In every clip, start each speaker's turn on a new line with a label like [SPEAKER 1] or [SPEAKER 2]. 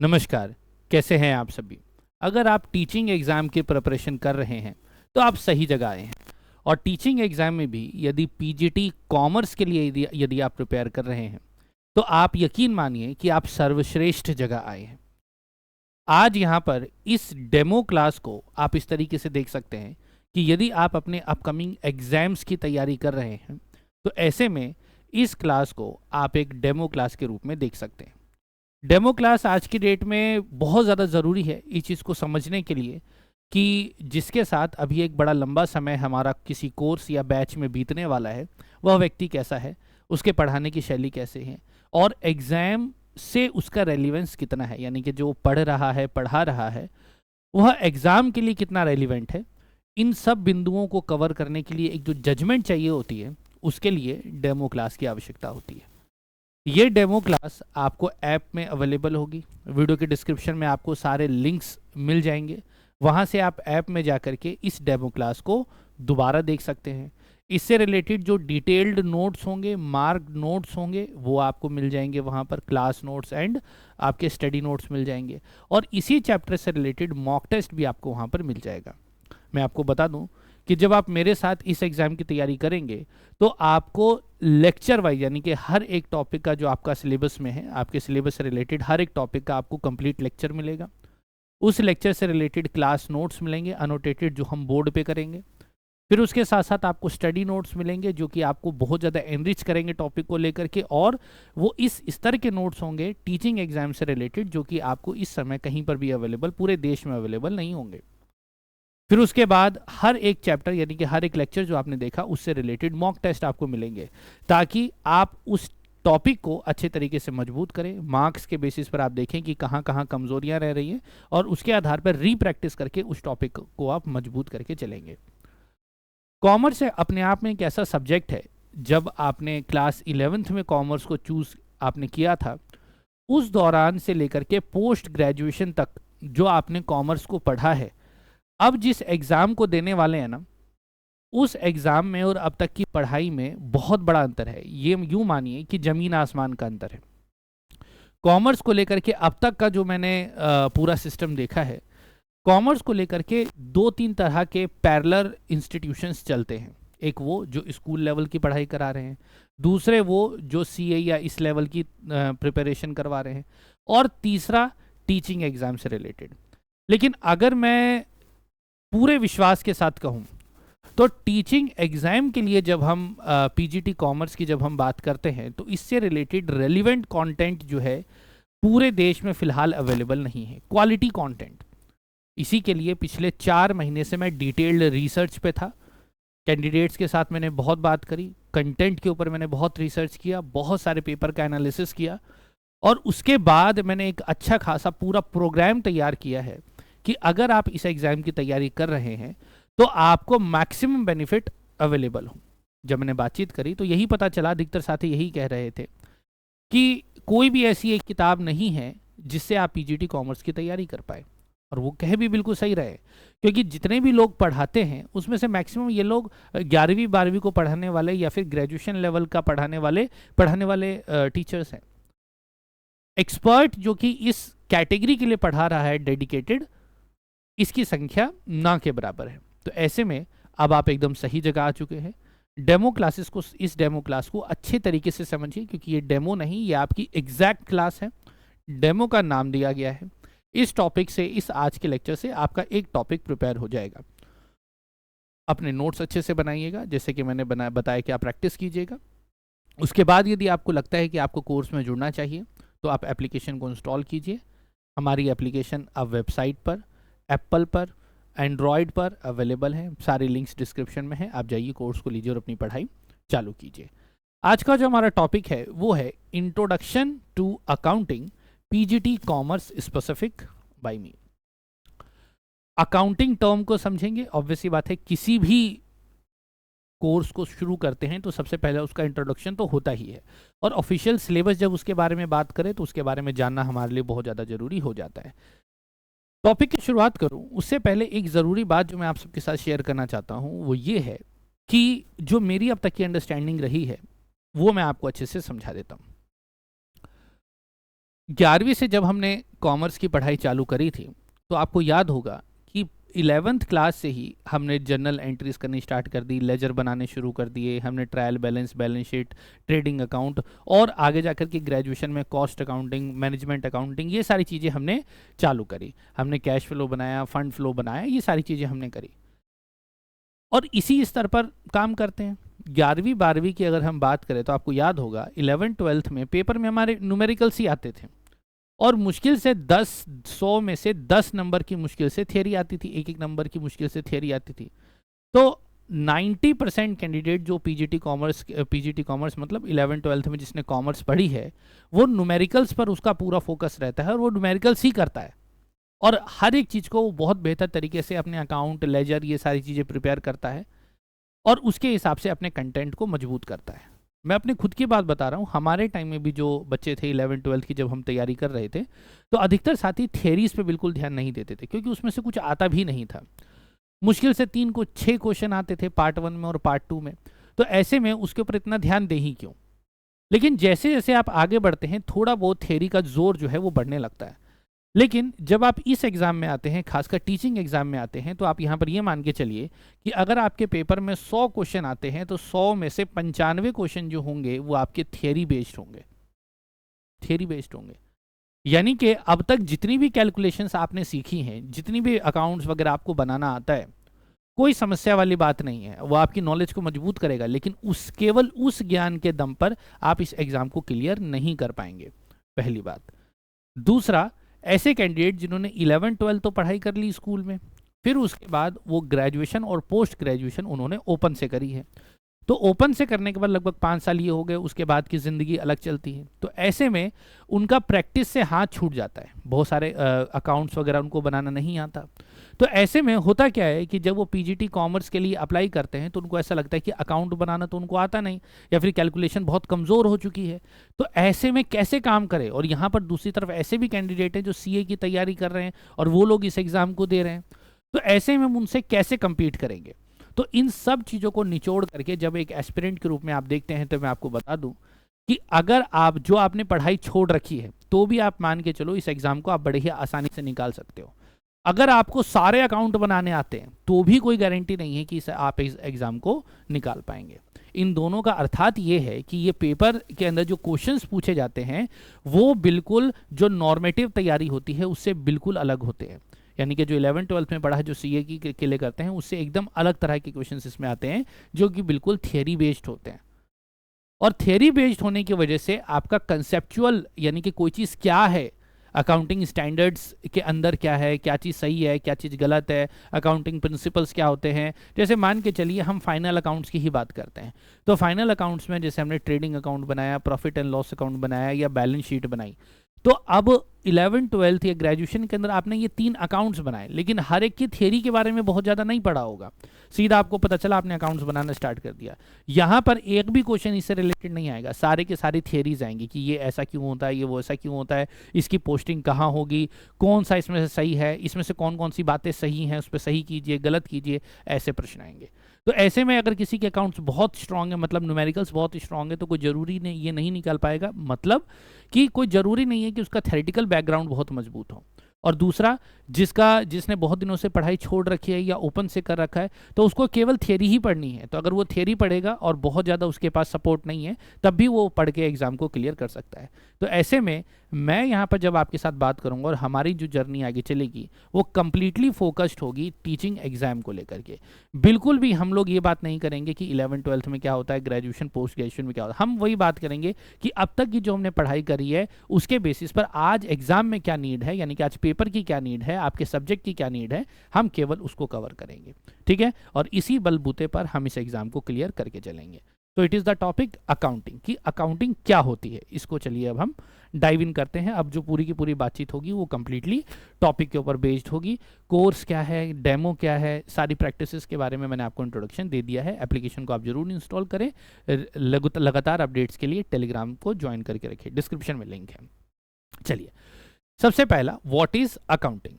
[SPEAKER 1] नमस्कार। कैसे हैं आप सभी? अगर आप टीचिंग एग्ज़ाम की प्रिपरेशन कर रहे हैं तो आप सही जगह आए हैं। और टीचिंग एग्ज़ाम में भी यदि पीजीटी कॉमर्स के लिए यदि यदि आप प्रिपेयर कर रहे हैं तो आप यकीन मानिए कि आप सर्वश्रेष्ठ जगह आए हैं। आज यहाँ पर इस डेमो क्लास को आप इस तरीके से देख सकते हैं कि यदि आप अपने अपकमिंग एग्ज़ाम्स की तैयारी कर रहे हैं तो ऐसे में इस क्लास को आप एक डेमो क्लास के रूप में देख सकते हैं। डेमो क्लास आज की डेट में बहुत ज़्यादा ज़रूरी है इस चीज़ को समझने के लिए कि जिसके साथ अभी एक बड़ा लंबा समय हमारा किसी कोर्स या बैच में बीतने वाला है, वह व्यक्ति कैसा है, उसके पढ़ाने की शैली कैसे है और एग्ज़ाम से उसका रेलिवेंस कितना है, यानी कि जो पढ़ रहा है, पढ़ा रहा है, वह एग्ज़ाम के लिए कितना रेलिवेंट है। इन सब बिंदुओं को कवर करने के लिए एक जो जजमेंट चाहिए होती है, उसके लिए डेमो क्लास की आवश्यकता होती है। ये डेमो क्लास आपको ऐप में अवेलेबल होगी। वीडियो के डिस्क्रिप्शन में आपको सारे लिंक्स मिल जाएंगे। वहाँ से आप ऐप में जा कर के इस डेमो क्लास को दोबारा देख सकते हैं। इससे रिलेटेड जो डिटेल्ड नोट्स होंगे, मार्क नोट्स होंगे, वो आपको मिल जाएंगे वहाँ पर। क्लास नोट्स एंड आपके स्टडी नोट्स मिल जाएंगे और इसी चैप्टर से रिलेटेड मॉक टेस्ट भी आपको वहाँ पर मिल जाएगा। मैं आपको बता दूं कि जब आप मेरे साथ इस एग्ज़ाम की तैयारी करेंगे तो आपको लेक्चर वाइज, यानी कि हर एक टॉपिक का जो आपका सिलेबस में है, आपके सिलेबस से रिलेटेड हर एक टॉपिक का आपको कंप्लीट लेक्चर मिलेगा। उस लेक्चर से रिलेटेड क्लास नोट्स मिलेंगे अनोटेटेड, जो हम बोर्ड पे करेंगे। फिर उसके साथ साथ आपको स्टडी नोट्स मिलेंगे जो कि आपको बहुत ज़्यादा एनरिच करेंगे टॉपिक को लेकर के, और वो इस स्तर के नोट्स होंगे टीचिंग एग्जाम से रिलेटेड जो कि आपको इस समय कहीं पर भी अवेलेबल, पूरे देश में अवेलेबल नहीं होंगे। फिर उसके बाद हर एक चैप्टर, यानी कि हर एक लेक्चर जो आपने देखा उससे रिलेटेड मॉक टेस्ट आपको मिलेंगे, ताकि आप उस टॉपिक को अच्छे तरीके से मजबूत करें। मार्क्स के बेसिस पर आप देखें कि कहाँ कहाँ कमजोरियां रह रही हैं और उसके आधार पर रीप्रैक्टिस करके उस टॉपिक को आप मजबूत करके चलेंगे। कॉमर्स अपने आप में एक ऐसा सब्जेक्ट है, जब आपने क्लास 11th में कॉमर्स को चूज आपने किया था, उस दौरान से लेकर के पोस्ट ग्रेजुएशन तक जो आपने कॉमर्स को पढ़ा है, अब जिस एग्ज़ाम को देने वाले हैं ना, उस एग्ज़ाम में और अब तक की पढ़ाई में बहुत बड़ा अंतर है। ये यूं मानिए कि ज़मीन आसमान का अंतर है। कॉमर्स को लेकर के अब तक का जो मैंने पूरा सिस्टम देखा है, कॉमर्स को लेकर के दो तीन तरह के पैरेलल इंस्टीट्यूशंस चलते हैं। एक वो जो स्कूल लेवल की पढ़ाई करा रहे हैं, दूसरे वो जो सीए या इस लेवल की प्रिपरेशन करवा रहे हैं, और तीसरा टीचिंग एग्ज़ाम से रिलेटेड। लेकिन अगर मैं पूरे विश्वास के साथ कहूँ तो टीचिंग एग्ज़ाम के लिए जब हम पीजीटी कॉमर्स की जब हम बात करते हैं तो इससे रिलेटेड रेलिवेंट कंटेंट जो है पूरे देश में फ़िलहाल अवेलेबल नहीं है, क्वालिटी कंटेंट। इसी के लिए पिछले 4 महीने से मैं डिटेल्ड रिसर्च पे था। कैंडिडेट्स के साथ मैंने बहुत बात करी, कंटेंट के ऊपर मैंने बहुत रिसर्च किया, बहुत सारे पेपर का एनालिसिस किया, और उसके बाद मैंने एक अच्छा खासा पूरा प्रोग्राम तैयार किया है कि अगर आप इस एग्ज़ाम की तैयारी कर रहे हैं तो आपको मैक्सिमम बेनिफिट अवेलेबल हो। जब मैंने बातचीत करी तो यही पता चला, अधिकतर साथी यही कह रहे थे कि कोई भी ऐसी एक किताब नहीं है जिससे आप पीजीटी कॉमर्स की तैयारी कर पाए। और वो कह भी बिल्कुल सही रहे, क्योंकि जितने भी लोग पढ़ाते हैं उसमें से मैक्सिमम ये लोग 11वीं 12वीं को पढ़ाने वाले या फिर ग्रेजुएशन लेवल का पढ़ाने वाले टीचर्स हैं। एक्सपर्ट जो कि इस कैटेगरी के लिए पढ़ा रहा है डेडिकेटेड, इसकी संख्या ना के बराबर है। तो ऐसे में अब आप एकदम सही जगह आ चुके हैं। डेमो क्लासेस को, इस डेमो क्लास को अच्छे तरीके से समझिए, क्योंकि ये डेमो नहीं, ये आपकी एग्जैक्ट क्लास है। डेमो का नाम दिया गया है। इस टॉपिक से, इस आज के लेक्चर से आपका एक टॉपिक प्रिपेयर हो जाएगा। अपने नोट्स अच्छे से बनाइएगा, जैसे कि मैंने बताया कि आप प्रैक्टिस कीजिएगा। उसके बाद यदि आपको लगता है कि आपको कोर्स में जुड़ना चाहिए तो आप एप्लीकेशन को इंस्टॉल कीजिए। हमारी एप्लीकेशन अब वेबसाइट पर, एप्पल पर, एंड्रॉयड पर अवेलेबल है। सारे लिंक्स डिस्क्रिप्शन में है, आप जाइए, कोर्स को लीजिए और अपनी पढ़ाई चालू कीजिए। आज का जो हमारा टॉपिक है वो है introduction to accounting PGT commerce specific by me. Accounting term को समझेंगे। ऑब्वियसली बात है, किसी भी कोर्स को शुरू करते हैं तो सबसे पहले उसका इंट्रोडक्शन तो होता ही है, और ऑफिशियल सिलेबस जब उसके बारे में बात करें तो उसके बारे में जानना हमारे लिए बहुत ज़्यादा ज़रूरी हो जाता है। टॉपिक की शुरुआत करूं उससे पहले एक ज़रूरी बात जो मैं आप सबके साथ शेयर करना चाहता हूं वो ये है कि जो मेरी अब तक की अंडरस्टैंडिंग रही है वो मैं आपको अच्छे से समझा देता हूं। 11वीं से जब हमने कॉमर्स की पढ़ाई चालू करी थी, तो आपको याद होगा कि 11th क्लास से ही हमने जर्नल एंट्रीज करनी स्टार्ट कर दी, लेजर बनाने शुरू कर दिए, हमने trial balance, balance sheet, trading account, और आगे जाकर के ग्रेजुएशन में कॉस्ट अकाउंटिंग, मैनेजमेंट अकाउंटिंग, ये सारी चीज़ें हमने चालू करी। हमने कैश फ्लो बनाया, फंड फ्लो बनाया, ये सारी चीज़ें हमने करी और इसी स्तर पर काम करते हैं। 11वीं 12वीं की अगर हम बात करें तो आपको याद होगा 11th 12th में पेपर में हमारे न्यूमेरिकल्स ही आते थे और मुश्किल से 100 में से 10 नंबर की मुश्किल से थियरी आती थी, एक एक नंबर की मुश्किल से थियरी आती थी। तो 90% कैंडिडेट जो पीजीटी कॉमर्स मतलब 11th 12th में जिसने कॉमर्स पढ़ी है, वो न्यूमेरिकल्स पर उसका पूरा फोकस रहता है और वो न्यूमेरिकल्स ही करता है और हर एक चीज़ को वो बहुत बेहतर तरीके से अपने अकाउंट, लेजर, ये सारी चीज़ें प्रिपेयर करता है और उसके हिसाब से अपने कंटेंट को मजबूत करता है। मैं अपने खुद की बात बता रहा हूँ, हमारे टाइम में भी जो बच्चे थे 11th 12th की जब हम तैयारी कर रहे थे, तो अधिकतर साथी थियरीज पे बिल्कुल ध्यान नहीं देते थे क्योंकि उसमें से कुछ आता भी नहीं था। मुश्किल से 6 क्वेश्चन आते थे पार्ट 1 में और पार्ट 2 में, तो ऐसे में उसके ऊपर इतना ध्यान दे ही क्यों। लेकिन जैसे जैसे आप आगे बढ़ते हैं, थोड़ा बहुत थियरी का जोर जो है वो बढ़ने लगता है। लेकिन जब आप इस एग्ज़ाम में आते हैं, खासकर टीचिंग एग्ज़ाम में आते हैं, तो आप यहाँ पर ये मान के चलिए कि अगर आपके पेपर में 100 क्वेश्चन आते हैं तो 100 में से 95 क्वेश्चन जो होंगे वो आपके थियरी बेस्ड होंगे, थियरी बेस्ड होंगे। यानी कि अब तक जितनी भी कैलकुलेशंस आपने सीखी हैं, जितनी भी अकाउंट्स वगैरह आपको बनाना आता है, कोई समस्या वाली बात नहीं है, वो आपकी नॉलेज को मजबूत करेगा, लेकिन केवल उस ज्ञान के दम पर आप इस एग्ज़ाम को क्लियर नहीं कर पाएंगे, पहली बात। दूसरा, ऐसे कैंडिडेट जिन्होंने 11th 12th तो पढ़ाई कर ली स्कूल में, फिर उसके बाद वो ग्रेजुएशन और पोस्ट ग्रेजुएशन उन्होंने ओपन से करी है, तो ओपन से करने के बाद लगभग 5 साल ये हो गए, उसके बाद की ज़िंदगी अलग चलती है। तो ऐसे में उनका प्रैक्टिस से हाथ छूट जाता है, बहुत सारे अकाउंट्स वगैरह उनको बनाना नहीं आता। तो ऐसे में होता क्या है कि जब वो पीजीटी कॉमर्स के लिए अप्लाई करते हैं तो उनको ऐसा लगता है कि अकाउंट बनाना तो उनको आता नहीं, या फिर कैलकुलेशन बहुत कमज़ोर हो चुकी है, तो ऐसे में कैसे काम करें। और यहाँ पर दूसरी तरफ ऐसे भी कैंडिडेट हैं जो सीए की तैयारी कर रहे हैं और वो लोग इस एग्ज़ाम को दे रहे हैं, तो ऐसे में हम उनसे कैसे कम्पीट करेंगे। तो इन सब चीज़ों को निचोड़ करके जब एक एस्पिरेंट के रूप में आप देखते हैं, तो मैं आपको बता दूं कि अगर आप जो आपने पढ़ाई छोड़ रखी है, तो भी आप मान के चलो इस एग्ज़ाम को आप बड़े ही आसानी से निकाल सकते हो। अगर आपको सारे अकाउंट बनाने आते हैं तो भी कोई गारंटी नहीं है कि आप इस एग्ज़ाम को निकाल पाएंगे। इन दोनों का अर्थात ये है कि ये पेपर के अंदर जो क्वेश्चंस पूछे जाते हैं वो बिल्कुल जो नॉर्मेटिव तैयारी होती है उससे बिल्कुल अलग होते हैं। यानी कि जो 11th 12th में पढ़ा है, जो सीए की के लिए करते हैं, उससे एकदम अलग तरह के क्वेश्चंस इसमें आते हैं जो कि बिल्कुल थियरी बेस्ड होते हैं। और थियरी बेस्ड होने की वजह से आपका कंसेप्चुअल, यानी कि कोई चीज़ क्या है, अकाउंटिंग स्टैंडर्ड्स के अंदर क्या है, क्या चीज़ सही है, क्या चीज़ गलत है, अकाउंटिंग प्रिंसिपल्स क्या होते हैं। जैसे मान के चलिए हम फाइनल अकाउंट्स की ही बात करते हैं, तो फाइनल अकाउंट्स में जैसे हमने ट्रेडिंग अकाउंट बनाया, प्रॉफिट एंड लॉस अकाउंट बनाया या बैलेंस शीट बनाई, तो अब 11th 12th या ग्रेजुएशन के अंदर आपने ये 3 अकाउंट्स बनाए, लेकिन हर एक की थियरी के बारे में बहुत ज़्यादा नहीं पढ़ा होगा। सीधा आपको पता चला, आपने अकाउंट्स बनाना स्टार्ट कर दिया, यहाँ पर एक भी क्वेश्चन इससे रिलेटेड नहीं आएगा, सारे के सारे थियरीज आएंगी कि ये ऐसा क्यों होता है, ये वो ऐसा क्यों होता है, इसकी पोस्टिंग कहाँ होगी, कौन सा इसमें से सही है, इसमें से कौन कौन सी बातें सही हैं, उस पर सही कीजिए, गलत कीजिए, ऐसे प्रश्न आएंगे। तो ऐसे में अगर किसी के अकाउंट्स बहुत स्ट्रांग है, मतलब न्यूमेरिकल्स बहुत स्ट्रांग है, तो कोई ज़रूरी नहीं ये नहीं निकाल पाएगा, मतलब कि कोई ज़रूरी नहीं है कि उसका थेरेटिकल बैकग्राउंड बहुत मजबूत हो। और दूसरा, जिसने बहुत दिनों से पढ़ाई छोड़ रखी है या ओपन से कर रखा है, तो उसको केवल थियरी ही पढ़नी है, तो अगर वो थियरी पढ़ेगा और बहुत ज़्यादा उसके पास सपोर्ट नहीं है, तब भी वो पढ़ के एग्ज़ाम को क्लियर कर सकता है। तो ऐसे में मैं यहाँ पर जब आपके साथ बात करूँगा और हमारी जो जर्नी आगे चलेगी वो कम्प्लीटली फोकस्ड होगी टीचिंग एग्ज़ाम को लेकर के। बिल्कुल भी हम लोग ये बात नहीं करेंगे कि 11th 12th में क्या होता है, ग्रेजुएशन पोस्ट ग्रेजुएशन में क्या होता है। हम वही बात करेंगे कि अब तक की जो हमने पढ़ाई करी है उसके बेसिस पर आज एग्ज़ाम में क्या नीड है, यानी कि आज पेपर की क्या नीड है, आपके सब्जेक्ट की क्या नीड है, हम केवल उसको कवर करेंगे, ठीक है। और इसी बलबूते पर हम इस एग्ज़ाम को क्लियर करके चलेंगे। तो it is the topic accounting, कि अकाउंटिंग क्या होती है, इसको चलिए अब हम डाइव इन करते हैं। अब जो पूरी की पूरी बातचीत होगी वो कम्प्लीटली टॉपिक के ऊपर बेस्ड होगी। कोर्स क्या है, डेमो क्या है, सारी प्रैक्टिसेस के बारे में मैंने आपको इंट्रोडक्शन दे दिया है। एप्लीकेशन को आप जरूर इंस्टॉल करें। लगातार अपडेट्स के लिए टेलीग्राम को ज्वाइन करके रखिए, डिस्क्रिप्शन में लिंक है। चलिए, सबसे पहला, व्हाट इज़ अकाउंटिंग।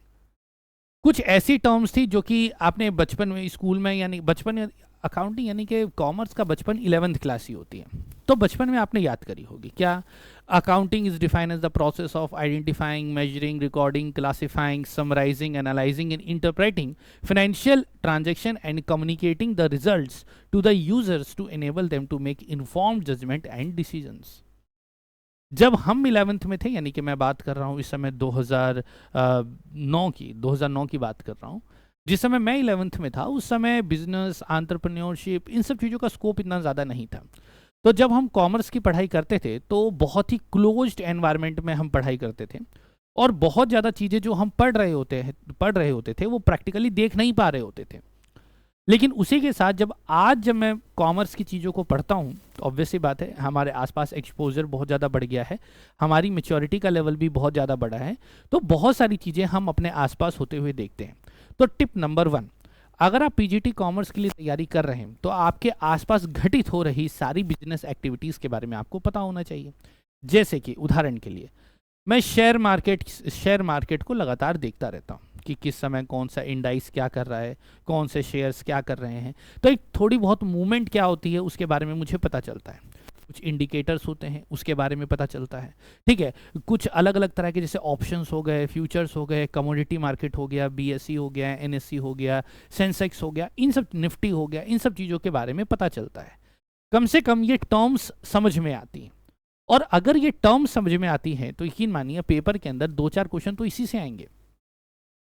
[SPEAKER 1] कुछ ऐसी टर्म्स थी जो कि आपने बचपन में स्कूल में, यानी बचपन, अकाउंटिंग यानी कि कॉमर्स का बचपन 11th क्लास ही होती है, तो बचपन में आपने याद करी होगी क्या? Accounting is defined as the process of identifying, measuring, recording, classifying, summarising, analysing and interpreting financial transaction and communicating the results to the users to enable them to make informed judgement and decisions. जब हम 11th में थे, यानी कि मैं बात कर रहा हूँ इस समय 2009 की बात कर रहा हूँ, जिस समय मैं 11th में था उस समय बिजनेस, एंटरप्रेन्योरशिप, इन सब चीज़ों का स्कोप इतना ज़्यादा नहीं था। तो जब हम कॉमर्स की पढ़ाई करते थे तो बहुत ही क्लोज्ड एनवायरनमेंट में हम पढ़ाई करते थे, और बहुत ज़्यादा चीज़ें जो हम पढ़ रहे होते थे वो प्रैक्टिकली देख नहीं पा रहे होते थे। लेकिन उसी के साथ जब मैं कॉमर्स की चीज़ों को पढ़ता हूँ तो ऑब्वियसली बात है हमारे आसपास एक्सपोजर बहुत ज़्यादा बढ़ गया है, हमारी मैच्योरिटी का लेवल भी बहुत ज़्यादा बढ़ा है, तो बहुत सारी चीज़ें हम अपने आसपास होते हुए देखते हैं। तो टिप नंबर 1, अगर आप पीजीटी कॉमर्स के लिए तैयारी कर रहे हैं तो आपके आसपास घटित हो रही सारी बिजनेस एक्टिविटीज़ के बारे में आपको पता होना चाहिए। जैसे कि उदाहरण के लिए मैं शेयर मार्केट को लगातार देखता रहता हूँ कि किस समय कौन सा इंडाइस क्या कर रहा है, कौन से शेयर्स क्या कर रहे हैं, तो एक थोड़ी बहुत मूवमेंट क्या होती है उसके बारे में मुझे पता चलता है। कुछ इंडिकेटर्स होते हैं उसके बारे में पता चलता है, ठीक है। कुछ अलग अलग तरह के जैसे ऑप्शंस हो गए, फ्यूचर्स हो गए, कमोडिटी मार्केट हो गया, बीएसई हो गया, एनएससी हो गया, सेंसेक्स हो गया, इन सब, निफ्टी हो गया, इन सब चीज़ों के बारे में पता चलता है। कम से कम ये टर्म्स समझ में आती हैं, और अगर ये टर्म्स समझ में आती हैं तो यकीन मानिए पेपर के अंदर 2-4 क्वेश्चन तो इसी से आएंगे।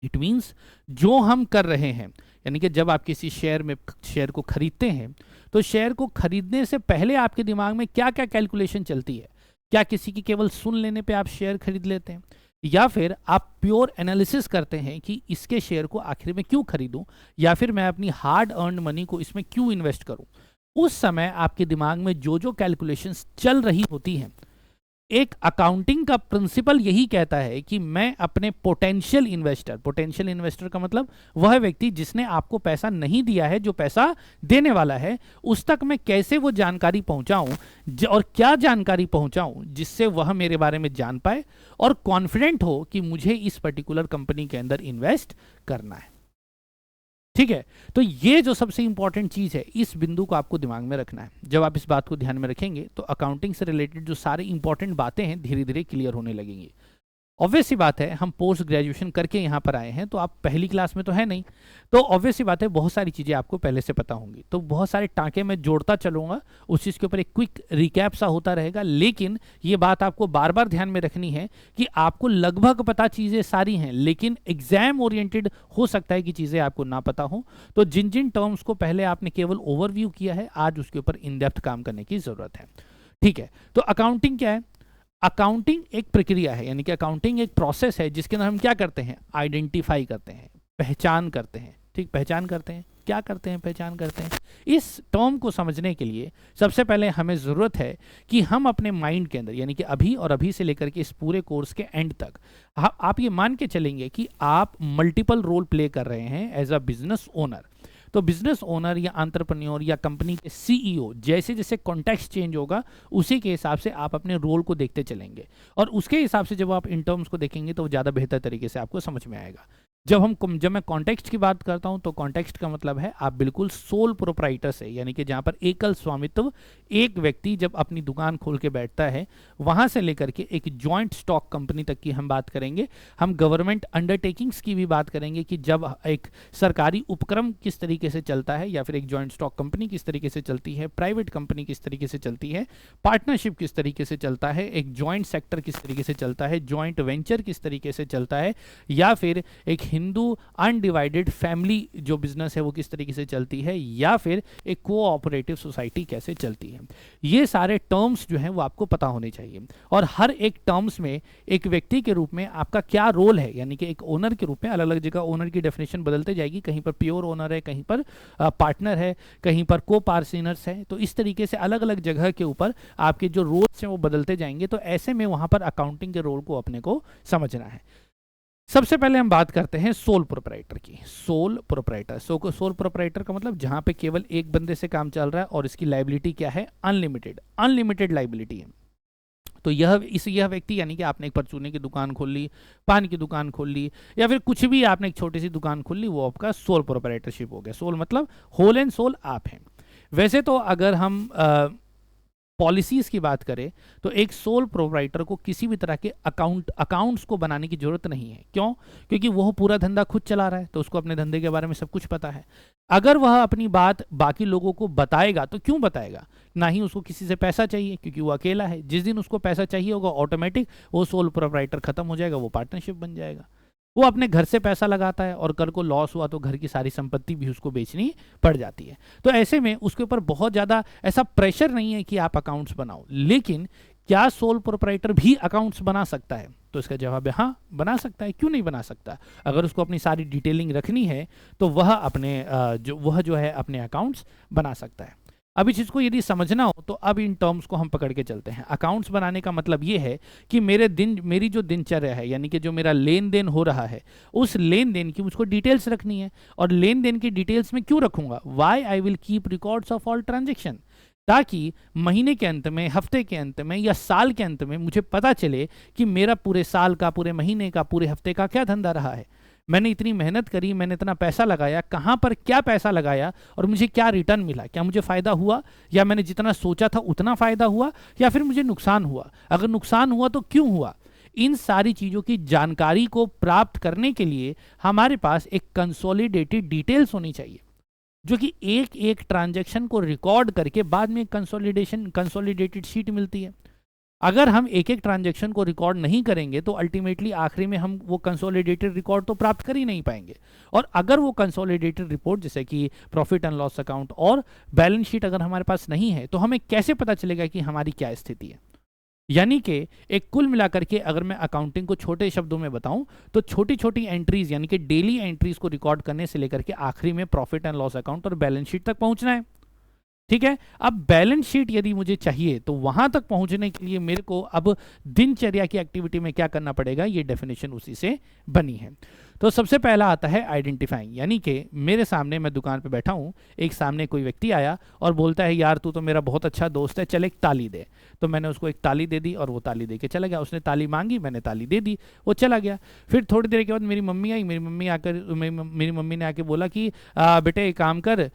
[SPEAKER 1] इट मीन्स जो हम कर रहे हैं, यानी कि जब आप किसी शेयर को खरीदते हैं तो शेयर को खरीदने से पहले आपके दिमाग में क्या क्या कैलकुलेशन चलती है। क्या किसी की केवल सुन लेने पे आप शेयर खरीद लेते हैं, या फिर आप प्योर एनालिसिस करते हैं कि इसके शेयर को आखिर में क्यों खरीदूं, या फिर मैं अपनी हार्ड अर्न मनी को इसमें क्यों इन्वेस्ट करूं। उस समय आपके दिमाग में जो जो कैलकुलेशंस चल रही होती हैं, एक अकाउंटिंग का प्रिंसिपल यही कहता है कि मैं अपने पोटेंशियल इन्वेस्टर का मतलब वह व्यक्ति जिसने आपको पैसा नहीं दिया है, जो पैसा देने वाला है, उस तक मैं कैसे वो जानकारी पहुंचाऊं और क्या जानकारी पहुंचाऊं जिससे वह मेरे बारे में जान पाए और कॉन्फिडेंट हो कि मुझे इस पर्टिकुलर कंपनी के अंदर इन्वेस्ट करना है। ठीक है, तो ये जो सबसे इंपॉर्टेंट चीज़ है, इस बिंदु को आपको दिमाग में रखना है। जब आप इस बात को ध्यान में रखेंगे तो अकाउंटिंग से रिलेटेड जो सारी इंपॉर्टेंट बातें हैं धीरे धीरे क्लियर होने लगेंगी। ऑब्वियस सी बात है हम पोस्ट ग्रेजुएशन करके यहाँ पर आए हैं, तो आप पहली क्लास में तो है नहीं, तो ऑब्वियस सी बात है बहुत सारी चीज़ें आपको पहले से पता होंगी, तो बहुत सारे टाँके मैं जोड़ता चलूँगा, उस चीज़ के ऊपर एक क्विक रिकैप सा होता रहेगा। लेकिन ये बात आपको बार बार ध्यान में रखनी है कि आपको लगभग पता चीज़ें सारी हैं, लेकिन एग्जाम ओरिएंटेड हो सकता है कि चीज़ें आपको ना पता हो। तो जिन जिन टर्म्स को पहले आपने केवल ओवरव्यू किया है, आज उसके ऊपर इन डेप्थ काम करने की ज़रूरत है। ठीक है, तो अकाउंटिंग क्या है? अकाउंटिंग एक प्रक्रिया है, यानी कि अकाउंटिंग एक प्रोसेस है जिसके अंदर हम क्या करते हैं, आइडेंटिफाई करते हैं, पहचान करते हैं। ठीक, पहचान करते हैं, क्या करते हैं, पहचान करते हैं। इस टर्म को समझने के लिए सबसे पहले हमें ज़रूरत है कि हम अपने माइंड के अंदर, यानी कि अभी और अभी से लेकर के इस पूरे कोर्स के एंड तक आप ये मान के चलेंगे कि आप मल्टीपल रोल प्ले कर रहे हैं एज अ बिजनेस ओनर। तो बिजनेस ओनर या एंटरप्रेन्योर या कंपनी के सीईओ, जैसे जैसे कॉन्टेक्स्ट चेंज होगा उसी के हिसाब से आप अपने रोल को देखते चलेंगे, और उसके हिसाब से जब आप इन टर्म्स को देखेंगे तो ज़्यादा बेहतर तरीके से आपको समझ में आएगा। जब मैं कॉन्टेक्स्ट की बात करता हूं तो कॉन्टेक्स्ट का मतलब है आप बिल्कुल सोल प्रोप्राइटर से, यानी कि जहां पर एकल स्वामित्व, एक व्यक्ति जब अपनी दुकान खोल के बैठता है, वहां से लेकर के एक जॉइंट स्टॉक कंपनी तक की हम बात करेंगे। हम गवर्नमेंट अंडरटेकिंग्स की भी बात करेंगे कि जब एक सरकारी उपक्रम किस तरीके से चलता है, या फिर एक जॉइंट स्टॉक कंपनी किस तरीके से चलती है, प्राइवेट कंपनी किस तरीके से चलती है, पार्टनरशिप किस तरीके से चलता है, एक जॉइंट सेक्टर किस तरीके से चलता है, जॉइंट वेंचर किस तरीके से चलता है, या फिर एक हिंदू अनडिवाइडेड फैमिली जो बिजनेस है वो किस तरीके से चलती है, या फिर एक कोऑपरेटिव सोसाइटी कैसे चलती है। ये सारे टर्म्स जो हैं वो आपको पता होने चाहिए, और हर एक टर्म्स में एक व्यक्ति के रूप में आपका क्या रोल है, यानी कि एक ओनर के रूप में अलग अलग जगह ओनर की डेफिनेशन बदलते जाएगी। कहीं पर प्योर ओनर है, कहीं पर पार्टनर है, कहीं पर को पार्टनर्स है। तो इस तरीके से अलग अलग जगह के ऊपर आपके जो रोल्स हैं वो बदलते जाएंगे। तो ऐसे में वहां पर अकाउंटिंग के रोल को अपने को समझना है। सबसे पहले हम बात करते हैं सोल प्रोप्राइटर की। सोल प्रोप्राइटर का मतलब जहां पे केवल एक बंदे से काम चल रहा है और इसकी लाइबिलिटी क्या है, अनलिमिटेड लाइबिलिटी है। तो यह व्यक्ति, यानी कि आपने एक परचूने की दुकान खोल ली, पान की दुकान खोल ली, या फिर कुछ भी आपने एक छोटी सी दुकान खोल ली, वो आपका सोल प्रोप्राइटरशिप हो गया। सोल मतलब होल एंड सोल आप हैं। वैसे तो अगर हम पॉलिसीज़ की बात करें तो एक सोल प्रोप्राइटर को किसी भी तरह के अकाउंट्स को बनाने की ज़रूरत नहीं है। क्यों? क्योंकि वह पूरा धंधा खुद चला रहा है, तो उसको अपने धंधे के बारे में सब कुछ पता है। अगर वह अपनी बात बाकी लोगों को बताएगा तो क्यों बताएगा? ना ही उसको किसी से पैसा चाहिए, क्योंकि वो अकेला है। जिस दिन उसको पैसा चाहिए होगा ऑटोमेटिक वो सोल प्रोप्राइटर खत्म हो जाएगा, वो पार्टनरशिप बन जाएगा। वो अपने घर से पैसा लगाता है और कल को लॉस हुआ तो घर की सारी संपत्ति भी उसको बेचनी पड़ जाती है। तो ऐसे में उसके ऊपर बहुत ज़्यादा ऐसा प्रेशर नहीं है कि आप अकाउंट्स बनाओ। लेकिन क्या सोल प्रोप्राइटर भी अकाउंट्स बना सकता है? तो इसका जवाब है हाँ, बना सकता है। क्यों नहीं बना सकता? अगर उसको अपनी सारी डिटेलिंग रखनी है तो वह जो है अपने अकाउंट्स बना सकता है। अब इस चीज़ को यदि समझना हो तो अब इन टर्म्स को हम पकड़ के चलते हैं। अकाउंट्स बनाने का मतलब ये है कि मेरी जो दिनचर्या है, यानी कि जो मेरा लेन देन हो रहा है, उस लेन देन की मुझको डिटेल्स रखनी है। और लेन देन की डिटेल्स में क्यों रखूंगा? Why I will keep records of all transaction, ताकि महीने के अंत में, हफ्ते के अंत में या साल के अंत में मुझे पता चले कि मेरा पूरे साल का, पूरे महीने का, पूरे हफ्ते का क्या धंधा रहा है। मैंने इतनी मेहनत करी, मैंने इतना पैसा लगाया, कहाँ पर क्या पैसा लगाया और मुझे क्या रिटर्न मिला। क्या मुझे फ़ायदा हुआ, या मैंने जितना सोचा था उतना फ़ायदा हुआ, या फिर मुझे नुकसान हुआ? अगर नुकसान हुआ तो क्यों हुआ? इन सारी चीज़ों की जानकारी को प्राप्त करने के लिए हमारे पास एक कंसोलिडेटेड डिटेल्स होनी चाहिए, जो कि एक एक ट्रांजैक्शन को रिकॉर्ड करके बाद में कंसोलिडेटेड शीट मिलती है। अगर हम एक एक ट्रांजैक्शन को रिकॉर्ड नहीं करेंगे तो अल्टीमेटली आखिरी में हम वो कंसोलिडेटेड रिकॉर्ड तो प्राप्त कर ही नहीं पाएंगे। और अगर वो कंसोलिडेटेड रिपोर्ट, जैसे कि प्रॉफिट एंड लॉस अकाउंट और बैलेंस शीट अगर हमारे पास नहीं है, तो हमें कैसे पता चलेगा कि हमारी क्या स्थिति है? यानी कि एक कुल मिलाकर के अगर मैं अकाउंटिंग को छोटे शब्दों में बताऊं तो छोटी छोटी एंट्रीज, यानी कि डेली एंट्रीज को रिकॉर्ड करने से लेकर के आखिरी में प्रॉफिट एंड लॉस अकाउंट और बैलेंस शीट तक पहुंचना है। ठीक है। अब बैलेंस शीट यदि मुझे चाहिए तो वहां तक पहुंचने के लिए मेरे को अब दिनचर्या की एक्टिविटी में क्या करना पड़ेगा, ये डेफिनेशन उसी से बनी है। तो सबसे पहला आता है आइडेंटिफाइंग, यानी कि मेरे सामने, मैं दुकान पे बैठा हूँ, एक सामने कोई व्यक्ति आया और बोलता है यार तू तो मेरा बहुत अच्छा दोस्त है, चल एक ताली दे। तो मैंने उसको एक ताली दे दी और वो ताली दे के चला गया। उसने ताली मांगी, मैंने ताली दे दी, वो चला गया। फिर थोड़ी देर के बाद मेरी मम्मी आई। मेरी मम्मी ने आके बोला कि बेटे एक काम कर,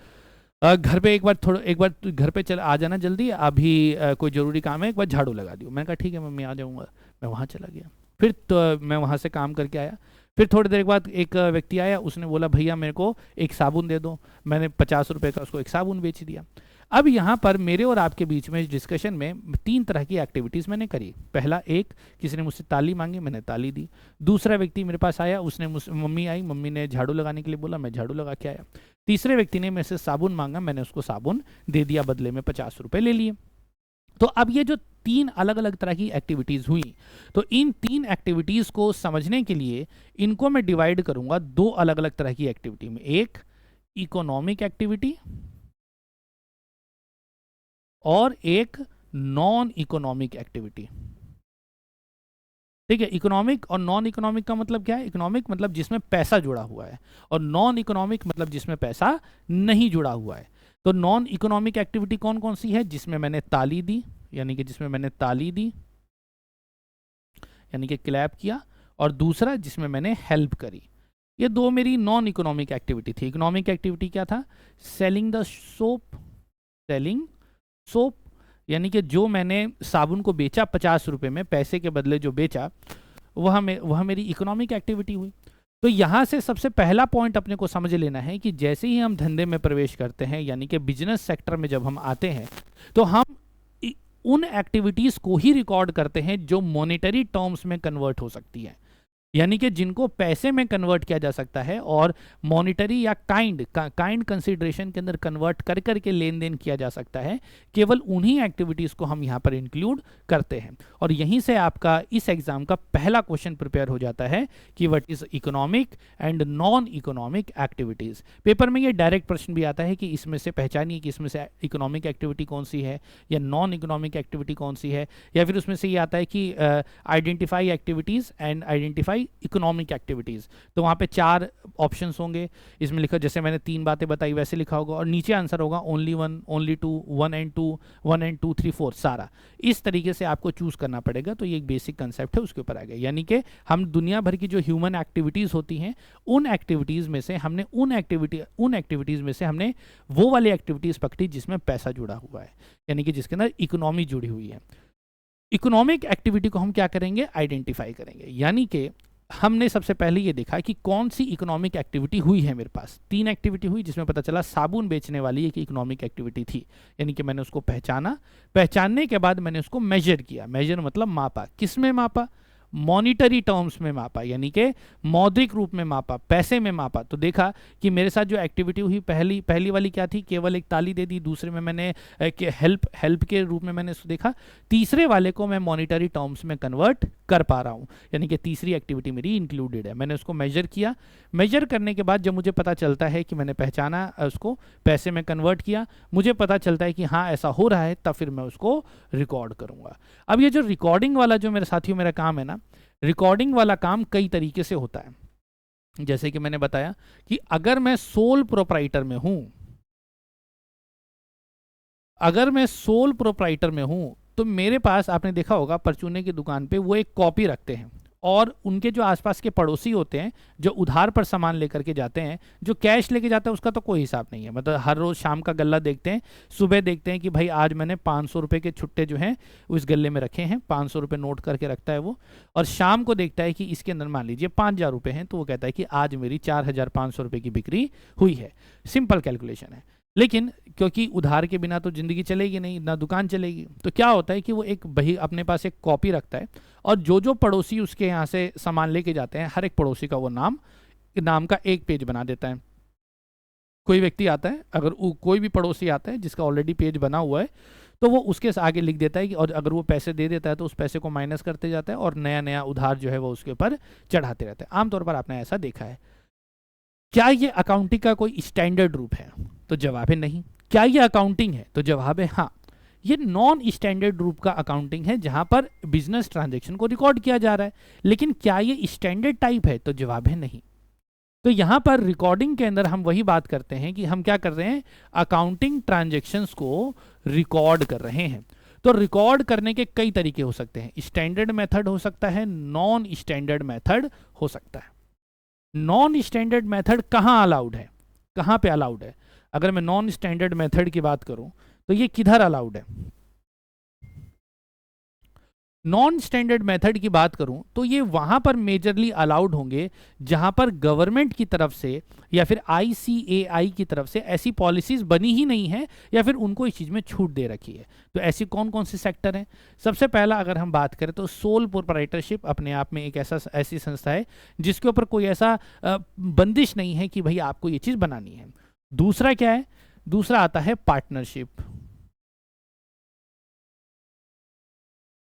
[SPEAKER 1] घर पे एक बार घर पे चल आ जाना जल्दी, अभी कोई ज़रूरी काम है, एक बार झाड़ू लगा दियो। मैंने कहा ठीक है मम्मी आ जाऊँगा। मैं वहाँ चला गया। फिर तो मैं वहाँ से काम करके आया। फिर थोड़ी देर के बाद एक व्यक्ति आया, उसने बोला भैया मेरे को एक साबुन दे दो। मैंने 50 रुपये का उसको एक साबुन बेच दिया। अब यहाँ पर मेरे और आपके बीच में डिस्कशन में 3 तरह की एक्टिविटीज़ मैंने करी। पहला, एक किसी ने मुझसे ताली मांगी, मैंने ताली दी। दूसरा व्यक्ति मेरे पास आया, उसने मम्मी आई, मम्मी ने झाड़ू लगाने के लिए बोला, मैं झाड़ू लगा के आया। तीसरे व्यक्ति ने मेरे से साबुन मांगा, मैंने उसको साबुन दे दिया, बदले में 50 रुपये ले लिए। तो अब ये जो 3 अलग अलग तरह की एक्टिविटीज़ हुई, तो इन 3 एक्टिविटीज़ को समझने के लिए इनको मैं डिवाइड करूंगा 2 अलग अलग तरह की एक्टिविटी में। एक इकोनॉमिक एक्टिविटी और एक नॉन इकोनॉमिक एक्टिविटी। ठीक है। इकोनॉमिक और नॉन इकोनॉमिक का मतलब क्या है? इकोनॉमिक मतलब जिसमें पैसा जुड़ा हुआ है, और नॉन इकोनॉमिक मतलब जिसमें पैसा नहीं जुड़ा हुआ है। तो नॉन इकोनॉमिक एक्टिविटी कौन कौन सी है? जिसमें मैंने ताली दी, यानी कि जिसमें मैंने ताली दी यानी कि क्लैप किया, और दूसरा जिसमें मैंने हेल्प करी। ये 2 मेरी नॉन इकोनॉमिक एक्टिविटी थी। इकोनॉमिक एक्टिविटी क्या था? सेलिंग द सोप, यानी कि जो मैंने साबुन को बेचा 50 रुपये में, पैसे के बदले जो बेचा, वह मेरी इकोनॉमिक एक्टिविटी हुई। तो यहाँ से सबसे पहला पॉइंट अपने को समझ लेना है कि जैसे ही हम धंधे में प्रवेश करते हैं, यानी कि बिजनेस सेक्टर में जब हम आते हैं, तो हम उन एक्टिविटीज़ को ही रिकॉर्ड करते हैं जो मॉनेटरी टर्म्स में कन्वर्ट हो सकती है, यानी कि जिनको पैसे में कन्वर्ट किया जा सकता है और मॉनिटरी या काइंड कंसिडरेशन के अंदर कन्वर्ट कर करके लेन देन किया जा सकता है। केवल उन्हीं एक्टिविटीज़ को हम यहाँ पर इंक्लूड करते हैं। और यहीं से आपका इस एग्जाम का पहला क्वेश्चन प्रिपेयर हो जाता है कि what is economic and non economic activities. Paper में ये डायरेक्ट प्रश्न भी आता है कि इसमें से पहचानिए कि इसमें से इकोनॉमिक एक्टिविटी कौन सी है या नॉन इकोनॉमिक एक्टिविटी कौन सी है, या फिर उसमें से ये आता है कि identify activities and identify bye economic activities. तो वहाँ पे 4 ऑप्शंस होंगे, इसमें लिखा जैसे मैंने 3 बातें बताई वैसे लिखा होगा, और नीचे आंसर होगा ओनली 1, ओनली 2, 1 एंड 2, 1 एंड 2, 3, 4 सारा। इस तरीके से आपको चूज़ करना पड़ेगा। तो ये एक बेसिक कंसेप्ट है, उसके ऊपर आ गया। यानी कि हम दुनिया भर की जो ह्यूमन एक्टिविटीज़ होती हैं उन एक्टिविटीज़ में से हमने उन एक्टिविटीज़ में से हमने वो वाली एक्टिविटीज़ पकड़ी जिसमें पैसा जुड़ा हुआ है, यानी कि जिसके अंदर इकोनॉमी जुड़ी हुई है। इकोनॉमिक एक्टिविटी को हम क्या करेंगे, आइडेंटिफाई करेंगे। यानी कि हमने सबसे पहले ये देखा कि कौन सी इकोनॉमिक एक्टिविटी हुई है। मेरे पास 3 एक्टिविटी हुई जिसमें पता चला साबुन बेचने वाली एक इकोनॉमिक एक्टिविटी थी, यानी कि मैंने उसको पहचाना। पहचानने के बाद मैंने उसको मेजर किया। मेजर मतलब मापा। किस में मापा, मॉनिटरी टर्म्स में मापा, यानी कि मौद्रिक रूप में मापा, पैसे में मापा। तो देखा कि मेरे साथ जो एक्टिविटी हुई पहली वाली क्या थी, केवल एक ताली दे दी। दूसरे में मैंने हेल्प के रूप में मैंने इसको देखा। तीसरे वाले को मैं मॉनिटरी टर्म्स में कन्वर्ट कर पा रहा हूँ, यानी कि तीसरी एक्टिविटी मेरी इंक्लूडेड है। मैंने उसको मेजर किया। मेजर करने के बाद जब मुझे पता चलता है कि मैंने पहचाना, उसको पैसे में कन्वर्ट किया, मुझे पता चलता है कि हाँ ऐसा हो रहा है, तब फिर मैं उसको रिकॉर्ड करूँगा। अब ये जो रिकॉर्डिंग वाला जो मेरे साथियों मेरा काम है ना, रिकॉर्डिंग वाला काम कई तरीके से होता है। जैसे कि मैंने बताया कि अगर मैं सोल प्रोप्राइटर में हूं, तो मेरे पास, आपने देखा होगा परचूने की दुकान पे वो एक कॉपी रखते हैं, और उनके जो आसपास के पड़ोसी होते हैं जो उधार पर सामान लेकर के जाते हैं, जो कैश लेके जाता है उसका तो कोई हिसाब नहीं है। मतलब हर रोज़ शाम का गल्ला देखते हैं, सुबह देखते हैं कि भाई आज मैंने 500 रुपये के छुट्टे जो हैं उस गल्ले में रखे हैं, 500 रुपये नोट करके रखता है वो। और शाम को देखता है कि इसके अंदर मान लीजिए 5000 रुपये हैं, तो वो कहता है कि आज मेरी 4500 रुपये की बिक्री हुई है। सिंपल कैलकुलेशन है। लेकिन क्योंकि उधार के बिना तो ज़िंदगी चलेगी नहीं, ना दुकान चलेगी, तो क्या होता है कि वो एक बही अपने पास एक कॉपी रखता है, और जो जो पड़ोसी उसके यहाँ से सामान लेके जाते हैं, हर एक पड़ोसी का वो नाम का एक पेज बना देता है। कोई व्यक्ति आता है, अगर कोई भी पड़ोसी आता है जिसका ऑलरेडी पेज बना हुआ है, तो वो उसके आगे लिख देता है कि, और अगर वो पैसे दे देता है तो उस पैसे को माइनस करते जाता है, और नया नया उधार जो है वो उसके ऊपर चढ़ाते रहते हैं। आमतौर पर आपने ऐसा देखा है। क्या ये अकाउंटिंग का कोई स्टैंडर्ड रूप है? तो जवाब है नहीं। क्या ये अकाउंटिंग है? तो जवाब है हाँ। ये नॉन स्टैंडर्ड रूप का अकाउंटिंग है, जहां पर बिजनेस ट्रांजैक्शन को रिकॉर्ड किया जा रहा है। लेकिन क्या ये स्टैंडर्ड टाइप है? तो जवाब है नहीं। तो यहां पर रिकॉर्डिंग के अंदर हम वही बात करते हैं कि हम क्या कर रहे हैं, अकाउंटिंग ट्रांजैक्शंस को रिकॉर्ड कर रहे हैं। तो रिकॉर्ड करने के कई तरीके हो सकते हैं। स्टैंडर्ड मेथड हो सकता है, नॉन स्टैंडर्ड मेथड हो सकता है। नॉन स्टैंडर्ड मेथड कहाँ अलाउड है, कहाँ पे अलाउड है? अगर मैं नॉन स्टैंडर्ड मेथड की बात करूं तो ये किधर अलाउड है? नॉन स्टैंडर्ड मेथड की बात करूं तो ये वहां पर मेजरली अलाउड होंगे जहां पर गवर्नमेंट की तरफ से या फिर ICAI की तरफ से ऐसी पॉलिसीज बनी ही नहीं है, या फिर उनको इस चीज में छूट दे रखी है। तो ऐसी कौन कौन से सेक्टर हैं? सबसे पहला अगर हम बात करें तो सोल प्रोप्राइटरशिप अपने आप में एक ऐसी संस्था है जिसके ऊपर कोई ऐसा बंदिश नहीं है कि भाई आपको ये चीज बनानी है। दूसरा क्या है? दूसरा आता है पार्टनरशिप,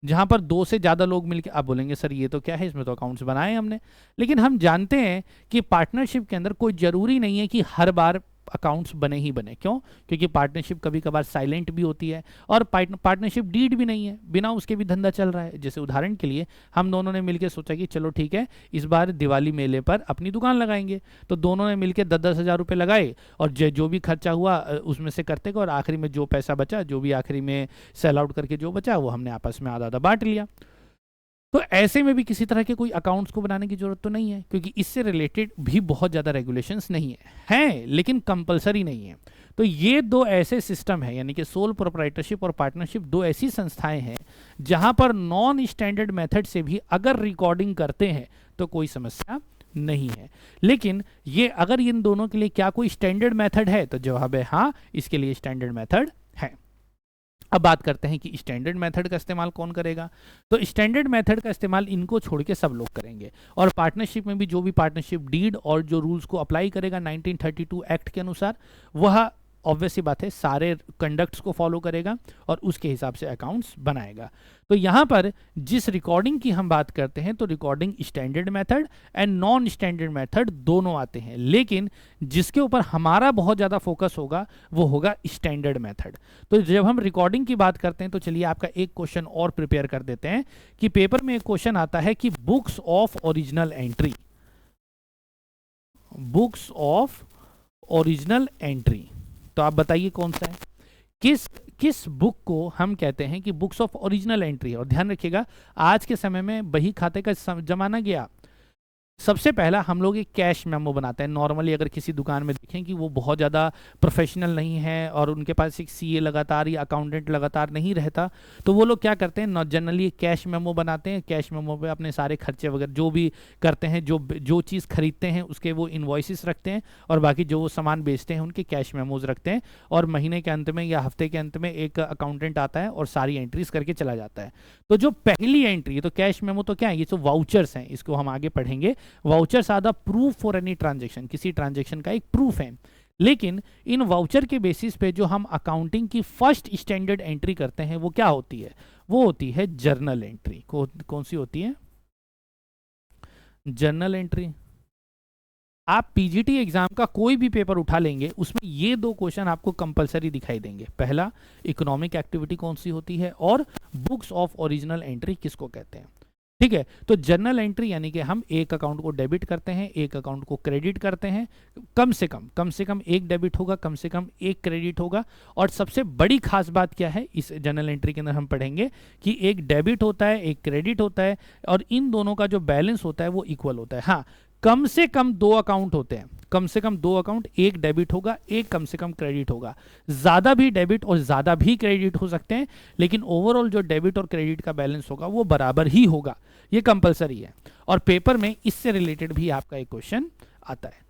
[SPEAKER 1] जहां पर 2 से ज़्यादा लोग मिलकर, आप बोलेंगे सर ये तो क्या है, इसमें तो अकाउंट्स बनाए हमने। लेकिन हम जानते हैं कि पार्टनरशिप के अंदर कोई ज़रूरी नहीं है कि हर बार अकाउंट्स बने ही बने। क्यों? क्योंकि पार्टनरशिप कभी कभार साइलेंट भी होती है, और पार्टनरशिप डीड भी नहीं है, बिना उसके भी धंधा चल रहा है। जैसे उदाहरण के लिए हम दोनों ने मिलकर सोचा कि चलो ठीक है, इस बार दिवाली मेले पर अपनी दुकान लगाएंगे। तो दोनों ने मिलकर 10-10 हज़ार रुपये लगाए, और जो भी खर्चा हुआ उसमें से करते गए, और आखिरी में जो पैसा बचा, जो भी आखिरी में सेल आउट करके जो बचा, वो हमने आपस में आधा आधा बांट लिया। तो ऐसे में भी किसी तरह के कोई अकाउंट्स को बनाने की जरूरत तो नहीं है, क्योंकि इससे रिलेटेड भी बहुत ज़्यादा रेगुलेशंस नहीं है, लेकिन कंपलसरी नहीं है। तो ये 2 ऐसे सिस्टम है, यानी कि सोल प्रोप्राइटरशिप और पार्टनरशिप, 2 ऐसी संस्थाएं हैं जहां पर नॉन स्टैंडर्ड मेथड से भी अगर रिकॉर्डिंग करते हैं तो कोई समस्या नहीं है। लेकिन ये अगर इन दोनों के लिए क्या कोई स्टैंडर्ड मेथड है? तो जवाब है हाँ, इसके लिए स्टैंडर्ड मेथड है। अब बात करते हैं कि स्टैंडर्ड मेथड का इस्तेमाल कौन करेगा। तो स्टैंडर्ड मेथड का इस्तेमाल इनको छोड़ के सब लोग करेंगे, और पार्टनरशिप में भी जो भी पार्टनरशिप डीड और जो रूल्स को अप्लाई करेगा 1932 एक्ट के अनुसार, वह ऑब्वियस सी बात है सारे कंडक्ट्स को फॉलो करेगा और उसके हिसाब से अकाउंट्स बनाएगा। तो यहाँ पर जिस रिकॉर्डिंग की हम बात करते हैं तो recording standard method and non standard method दोनों आते हैं, लेकिन जिसके ऊपर हमारा बहुत ज़्यादा फोकस होगा वो होगा स्टैंडर्ड मेथड। तो जब हम रिकॉर्डिंग की बात करते हैं तो चलिए आपका एक क्वेश्चन और प्रिपेयर कर देते हैं कि पेपर में एक क्वेश्चन आता है कि books of original entry, books of original entry, तो आप बताइए कौन सा है, किस बुक को हम कहते हैं कि बुक्स ऑफ ओरिजिनल एंट्री है। और ध्यान रखिएगा आज के समय में बही खाते का जमाना गया। सबसे पहला हम लोग एक कैश मेमो बनाते हैं। नॉर्मली अगर किसी दुकान में देखें कि वो बहुत ज़्यादा प्रोफेशनल नहीं है और उनके पास एक सीए लगातार या अकाउंटेंट लगातार नहीं रहता, तो वो लोग क्या करते हैं, जनरली कैश मेमो बनाते हैं। कैश मेमो पे अपने सारे खर्चे वगैरह जो भी करते हैं, जो चीज़ खरीदते हैं उसके वो इन्वॉइसेस रखते हैं और बाकी जो वो सामान बेचते हैं उनके कैश मेमोज रखते हैं। और महीने के अंत में या हफ्ते के अंत में एक अकाउंटेंट आता है और सारी एंट्रीज करके चला जाता है। तो जो पहली एंट्री है, तो कैश मेमो तो क्या है, ये तो वाउचर्स हैं, इसको हम आगे पढ़ेंगे। Vouchers are the proof for any transaction, किसी ट्रांजैक्शन का एक प्रूफ है। लेकिन इन वाउचर के बेसिस पे जो हम अकाउंटिंग की फर्स्ट स्टैंडर्ड एंट्री करते हैं वो क्या होती है, वो होती है जर्नल एंट्री। कौन सी होती है, जर्नल एंट्री। आप पीजीटी एग्जाम का कोई भी पेपर उठा लेंगे उसमें ये दो क्वेश्चन आपको कंपलसरी दिखाई देंगे। पहला, इकोनॉमिक एक्टिविटी कौन सी होती है और बुक्स ऑफ ओरिजिनल एंट्री किसको कहते हैं। ठीक है, तो जर्नल एंट्री यानी कि हम एक अकाउंट को डेबिट करते हैं, एक अकाउंट को क्रेडिट करते हैं। कम से कम एक डेबिट होगा, कम से कम एक क्रेडिट होगा। और सबसे बड़ी खास बात क्या है इस जर्नल एंट्री के अंदर हम पढ़ेंगे कि एक डेबिट होता है, एक क्रेडिट होता है और इन दोनों का जो बैलेंस होता है वो इक्वल होता है। हाँ, कम से कम दो अकाउंट होते हैं, कम से कम दो अकाउंट, एक डेबिट होगा, एक कम से कम क्रेडिट होगा। ज़्यादा भी डेबिट और ज़्यादा भी क्रेडिट हो सकते हैं, लेकिन ओवरऑल जो डेबिट और क्रेडिट का बैलेंस होगा वो बराबर ही होगा, ये कंपलसरी है। और पेपर में इससे रिलेटेड भी आपका एक क्वेश्चन आता है।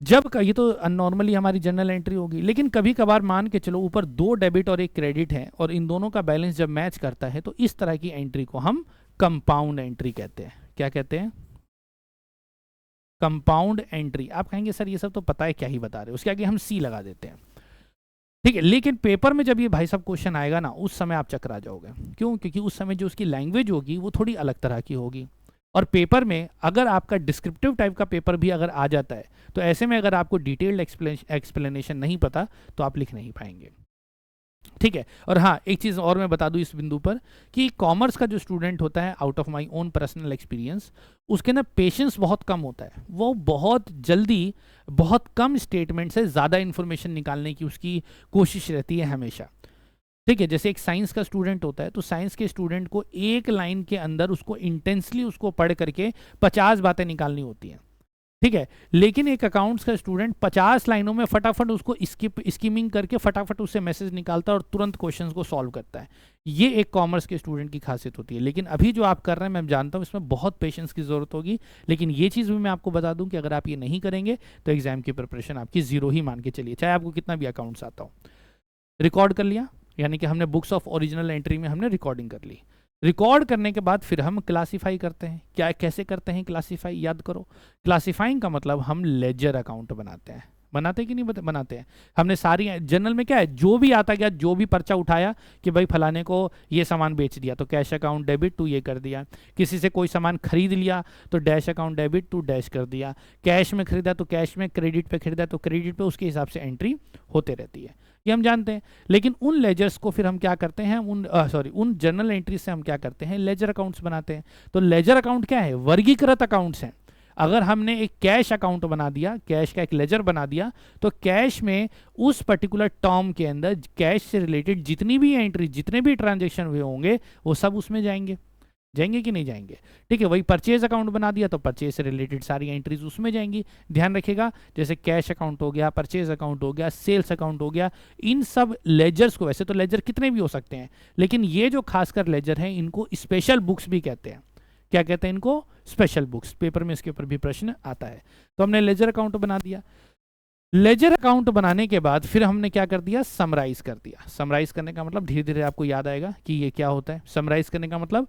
[SPEAKER 1] जब ये तो नॉर्मली हमारी जनरल एंट्री होगी, लेकिन कभी कभार मान के चलो ऊपर दो डेबिट और एक क्रेडिट है और इन दोनों का बैलेंस जब मैच करता है तो इस तरह की एंट्री को हम कंपाउंड एंट्री कहते हैं। क्या कहते हैं, कंपाउंड एंट्री। आप कहेंगे सर ये सब तो पता है, क्या ही बता रहे हो, उसके आगे हम सी लगा देते हैं। ठीक है, लेकिन पेपर में जब ये भाई साहब क्वेश्चन आएगा ना, उस समय आप चकरा जाओगे। क्यों, क्योंकि उस समय जो उसकी लैंग्वेज होगी वो थोड़ी अलग तरह की होगी। और पेपर में अगर आपका डिस्क्रिप्टिव टाइप का पेपर भी अगर आ जाता है तो ऐसे में अगर आपको डिटेल्ड एक्सप्लेनेशन नहीं पता तो आप लिख नहीं पाएंगे। ठीक है, और हाँ एक चीज़ और मैं बता दूं इस बिंदु पर कि कॉमर्स का जो स्टूडेंट होता है, out of my own personal experience, उसके ना पेशेंस बहुत कम होता है। वो बहुत जल्दी बहुत कम स्टेटमेंट से ज़्यादा इन्फॉर्मेशन निकालने की उसकी कोशिश रहती है हमेशा। ठीक है, जैसे एक साइंस का स्टूडेंट होता है तो साइंस के स्टूडेंट को एक लाइन के अंदर उसको इंटेंसली उसको पढ़ करके 50 बातें निकालनी होती हैं। ठीक है, लेकिन एक अकाउंट्स का स्टूडेंट 50 लाइनों में फटाफट उसको स्कीमिंग करके फटाफट उससे मैसेज निकालता है और तुरंत क्वेश्चंस को सॉल्व करता है। ये एक कॉमर्स के स्टूडेंट की खासियत होती है। लेकिन अभी जो आप कर रहे हैं मैं जानता हूँ इसमें बहुत पेशेंस की ज़रूरत होगी, लेकिन ये चीज़ भी मैं आपको बता दूं कि अगर आप ये नहीं करेंगे तो एग्जाम की प्रिपरेशन आपकी जीरो ही मान के चलिए, चाहे आपको कितना भी अकाउंट्स आता हो। रिकॉर्ड कर लिया, यानी कि हमने बुक्स ऑफ ओरिजिनल एंट्री में हमने रिकॉर्डिंग कर ली। रिकॉर्ड करने के बाद फिर हम क्लासीफाई करते हैं। क्या कैसे करते हैं क्लासीफाई, याद करो। क्लासीफाइंग का मतलब हम लेजर अकाउंट बनाते हैं। बनाते हैं कि नहीं बनाते हैं। हमने सारी जनरल में क्या है, जो भी आता गया, जो भी पर्चा उठाया कि भाई फलाने को ये सामान बेच दिया तो कैश अकाउंट डेबिट टू ये कर दिया, किसी से कोई सामान खरीद लिया तो dash account debit to dash कर दिया, कैश में खरीदा तो कैश में, क्रेडिट पे खरीदा तो क्रेडिट पे, उसके हिसाब से एंट्री होते रहती है, ये हम जानते हैं। लेकिन उन लेजर्स को फिर हम क्या करते हैं, उन जर्नल एंट्री से हम क्या करते हैं, लेजर अकाउंट्स बनाते हैं। तो लेजर अकाउंट क्या है, वर्गीकृत अकाउंट्स हैं। अगर हमने एक कैश अकाउंट बना दिया, कैश का एक लेजर बना दिया, तो कैश में उस पर्टिकुलर टर्म के अंदर कैश से रिलेटेड जितनी भी एंट्री, जितने भी ट्रांजेक्शन हुए होंगे वो सब उसमें जाएंगे। जाएंगे कि नहीं जाएंगे। ठीक है, वही परचेज अकाउंट बना दिया तो परचेज से रिलेटेड सारी एंट्रीज उसमें जाएंगी। ध्यान रखिएगा, जैसे कैश अकाउंट हो गया, परचेज अकाउंट हो गया, सेल्स अकाउंट हो गया, इन सब लेजर्स को, वैसे तो लेजर कितने भी हो सकते हैं, लेकिन ये जो खासकर लेजर हैं इनको स्पेशल बुक्स भी कहते हैं। क्या कहते हैं इनको, स्पेशल बुक्स। पेपर में इसके ऊपर भी प्रश्न आता है। तो हमने लेजर अकाउंट बना दिया। लेजर अकाउंट बनाने के बाद फिर हमने क्या कर दिया, समराइज कर दिया। समराइज करने का मतलब धीरे धीरे आपको याद आएगा कि ये क्या होता है। समराइज करने का मतलब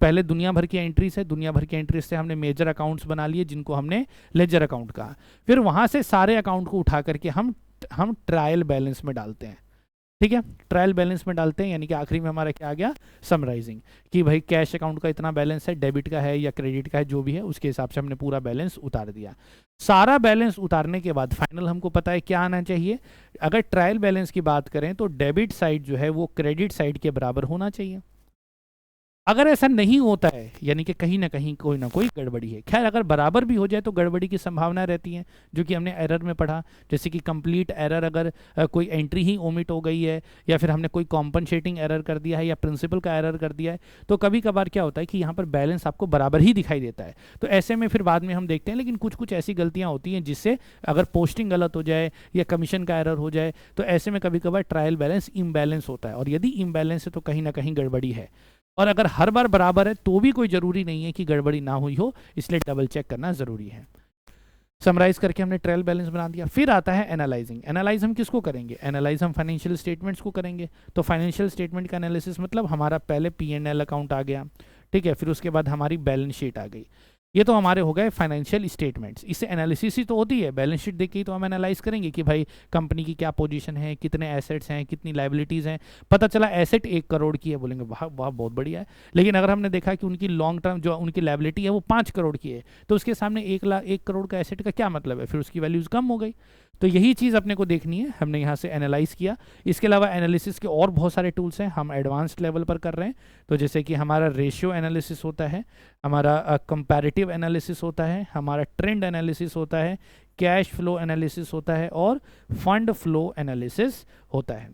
[SPEAKER 1] पहले दुनिया भर की एंट्रीज है, दुनिया भर की एंट्रीज से हमने मेजर अकाउंट्स बना लिए जिनको हमने लेजर अकाउंट कहा। फिर वहां से सारे अकाउंट को उठा करके हम लास्ट हम ट्रायल बैलेंस में डालते हैं, ठीक है, ट्रायल बैलेंस में डालते हैं, यानी कि आखिरी में हमारा क्या आ गया, समराइजिंग, कि भाई कैश अकाउंट का इतना बैलेंस है, डेबिट का है या क्रेडिट का है, जो भी है उसके हिसाब से हमने पूरा बैलेंस उतार दिया। सारा बैलेंस उतारने के बाद फाइनल हमको पता है क्या आना चाहिए। अगर ट्रायल बैलेंस की बात करें तो डेबिट साइड जो है वो क्रेडिट साइड के बराबर होना चाहिए। अगर ऐसा नहीं होता है यानी कि कहीं ना कहीं कोई ना कोई गड़बड़ी है। खैर अगर बराबर भी हो जाए तो गड़बड़ी की संभावना रहती है, जो कि हमने एरर में पढ़ा, जैसे कि कंप्लीट एरर, अगर कोई एंट्री ही ओमिट हो गई है या फिर हमने कोई कॉम्पनसेटिंग एरर कर दिया है या प्रिंसिपल का एरर कर दिया है, तो कभी कभार क्या होता है कि यहाँ पर बैलेंस आपको बराबर ही दिखाई देता है। तो ऐसे में फिर बाद में हम देखते हैं, लेकिन कुछ कुछ ऐसी गलतियाँ होती हैं जिससे अगर पोस्टिंग गलत हो जाए या कमीशन का एरर हो जाए, तो ऐसे में कभी कभार ट्रायल बैलेंस इम्बैलेंस होता है, और यदि इम्बैलेंस है तो कहीं ना कहीं गड़बड़ी है। और अगर हर बार बराबर है तो भी कोई ज़रूरी नहीं है कि गड़बड़ी ना हुई हो, इसलिए डबल चेक करना ज़रूरी है। समराइज करके हमने ट्रायल बैलेंस बना दिया। फिर आता है एनालाइजिंग। एनालाइज हम किसको करेंगे, एनालाइज हम फाइनेंशियल स्टेटमेंट्स को करेंगे। तो फाइनेंशियल स्टेटमेंट का एनालिसिस मतलब हमारा पहले P&L अकाउंट आ गया, ठीक है, फिर उसके बाद हमारी बैलेंस शीट आ गई। ये तो हमारे हो गए फाइनेंशियल स्टेटमेंट्स। इससे एनालिसिस ही तो होती है, बैलेंस शीट देख के ही तो हम एनालाइज करेंगे कि भाई कंपनी की क्या पोजीशन है, कितने एसेट्स हैं, कितनी लाइबिलिटीज़ हैं। पता चला एसेट 1 करोड़ की है, बोलेंगे वाह वाह बहुत बढ़िया है। लेकिन अगर हमने देखा कि उनकी लॉन्ग टर्म जो उनकी लाइबिलिटी है वो 5 करोड़ की है, तो उसके सामने 1 करोड़ का एसेट का क्या मतलब है, फिर उसकी वैल्यूज़ कम हो गई। तो यही चीज़ अपने को देखनी है, हमने यहाँ से एनालाइज किया। इसके अलावा एनालिसिस के और बहुत सारे टूल्स हैं, हम एडवांस्ड लेवल पर कर रहे हैं। तो जैसे कि हमारा रेशियो एनालिसिस होता है, हमारा कंपैरेटिव एनालिसिस होता है, हमारा ट्रेंड एनालिसिस होता है, कैश फ्लो एनालिसिस होता है और फंड फ्लो एनालिसिस होता है।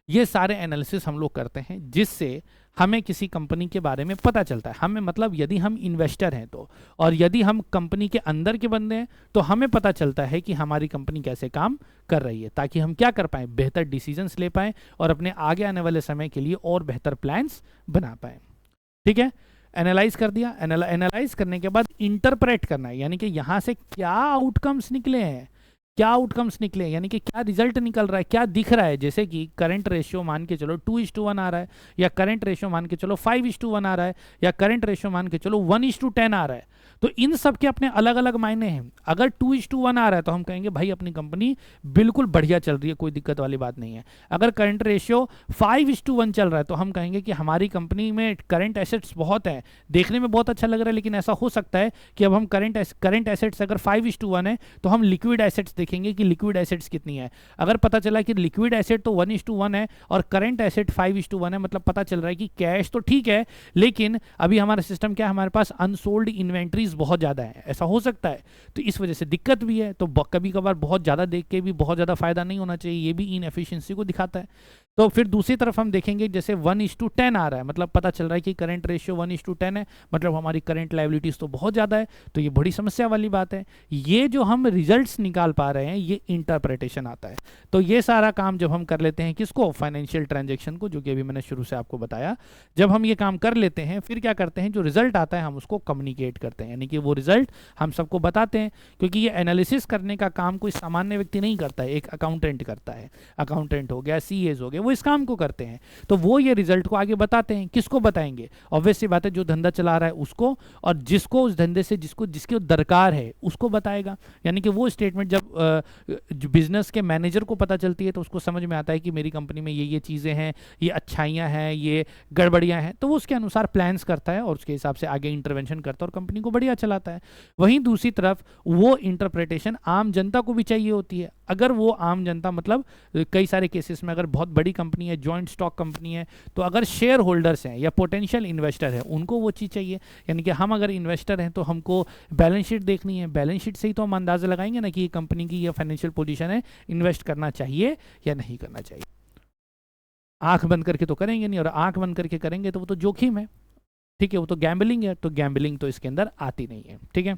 [SPEAKER 1] ये सारे एनालिसिस हम लोग करते हैं जिससे हमें किसी कंपनी के बारे में पता चलता है। हमें मतलब यदि हम इन्वेस्टर हैं तो, और यदि हम कंपनी के अंदर के बंदे हैं तो हमें पता चलता है कि हमारी कंपनी कैसे काम कर रही है, ताकि हम क्या कर पाएँ, बेहतर डिसीजंस ले पाएँ और अपने आगे आने वाले समय के लिए और बेहतर प्लान्स बना पाएँ। ठीक है, एनालाइज कर दिया। एनालाइज करने के बाद इंटरप्रेट करना है, यानी कि यहाँ से क्या आउटकम्स निकले हैं, क्या आउटकम्स निकले, यानी कि क्या रिजल्ट निकल रहा है, क्या दिख रहा है। जैसे कि करंट रेशियो मान के चलो 2:1 आ रहा है, या करंट रेशियो मान के चलो 5:1 आ रहा है, या करंट रेशियो मान के चलो 1:10 आ रहा है। तो इन सब के अपने अलग अलग मायने हैं। अगर 2:1 आ रहा है तो हम कहेंगे भाई अपनी कंपनी बिल्कुल बढ़िया चल रही है, कोई दिक्कत वाली बात नहीं है। अगर करंट रेशियो 5:1 चल रहा है तो हम कहेंगे कि हमारी कंपनी में करंट एसेट्स बहुत है, देखने में बहुत अच्छा लग रहा है, लेकिन ऐसा हो सकता है कि अब हम करंट एसेट्स अगर 5:1 है तो हम लिक्विड एसेट्स देखेंगे कि लिक्विड एसेट्स कितनी है। अगर पता चला कि लिक्विड एसेट तो 1:1 है और करंट एसेट 5:1 है, मतलब पता चल रहा है कि कैश तो ठीक है, लेकिन अभी हमारा सिस्टम क्या है, हमारे पास अनसोल्ड इन्वेंट्रीज बहुत ज़्यादा है, ऐसा हो सकता है। तो इस वजह से दिक्कत भी है। तो कभी कभार बहुत ज़्यादा देख के भी बहुत ज़्यादा फायदा नहीं होना चाहिए, ये भी इनएफिशिएंसी को दिखाता है। तो फिर दूसरी तरफ हम देखेंगे जैसे 1:10 आ रहा है, मतलब पता चल रहा है कि करंट रेशियो 1:10 है, मतलब हमारी करंट लायबिलिटीज़ तो बहुत ज़्यादा है, तो ये बड़ी समस्या वाली बात है। ये जो हम रिजल्ट्स निकाल पा रहे हैं ये इंटरप्रिटेशन आता है। तो ये सारा काम जब हम कर लेते हैं किसको, फाइनेंशियल ट्रांजेक्शन को, जो कि अभी मैंने शुरू से आपको बताया। जब हम ये काम कर लेते हैं फिर क्या करते हैं, जो रिजल्ट आता है हम उसको कम्युनिकेट करते हैं, यानी कि वो रिजल्ट हम सबको बताते हैं। क्योंकि ये एनालिसिस करने का काम कोई सामान्य व्यक्ति नहीं करता है, एक अकाउंटेंट करता है। अकाउंटेंट हो गया, सीएस हो गए, वो इस काम को करते हैं। तो वो ये रिजल्ट को आगे बताते हैं। किसको बताएंगे, ऑब्वियस सी बात है जो धंधा चला रहा है उसको, और जिसको उस धंधे से जिसकी दरकार है उसको बताएगा। यानी कि वो स्टेटमेंट जब बिजनेस के मैनेजर को पता चलती है तो उसको समझ में आता है कि मेरी कंपनी में ये चीज़ें हैं, ये अच्छाइयाँ हैं, ये गड़बड़ियाँ हैं, तो वो उसके अनुसार प्लान्स करता है और उसके हिसाब से आगे इंटरवेंशन करता है और कंपनी को बढ़िया चलाता है। वहीं दूसरी तरफ वो इंटरप्रिटेशन आम जनता को भी चाहिए होती है। अगर वो आम जनता, मतलब कई सारे केसेस में अगर बहुत बड़ी कंपनी है, जॉइंट स्टॉक कंपनी है, तो अगर शेयर होल्डर्स हैं या पोटेंशियल इन्वेस्टर है उनको वो चीज़ चाहिए। यानी कि हम अगर इन्वेस्टर हैं तो हमको बैलेंस शीट देखनी है, बैलेंस शीट से ही तो हम अंदाज़ा लगाएंगे ना कि ये कंपनी की ये फाइनेंशियल पोजीशन है, इन्वेस्ट करना चाहिए या नहीं करना चाहिए। आंख बंद करके तो करेंगे नहीं, और आंख बंद करके करेंगे तो वो तो जोखिम है, ठीक है, वो तो गैम्बलिंग है, तो गैम्बलिंग तो इसके अंदर आती नहीं है। ठीक है,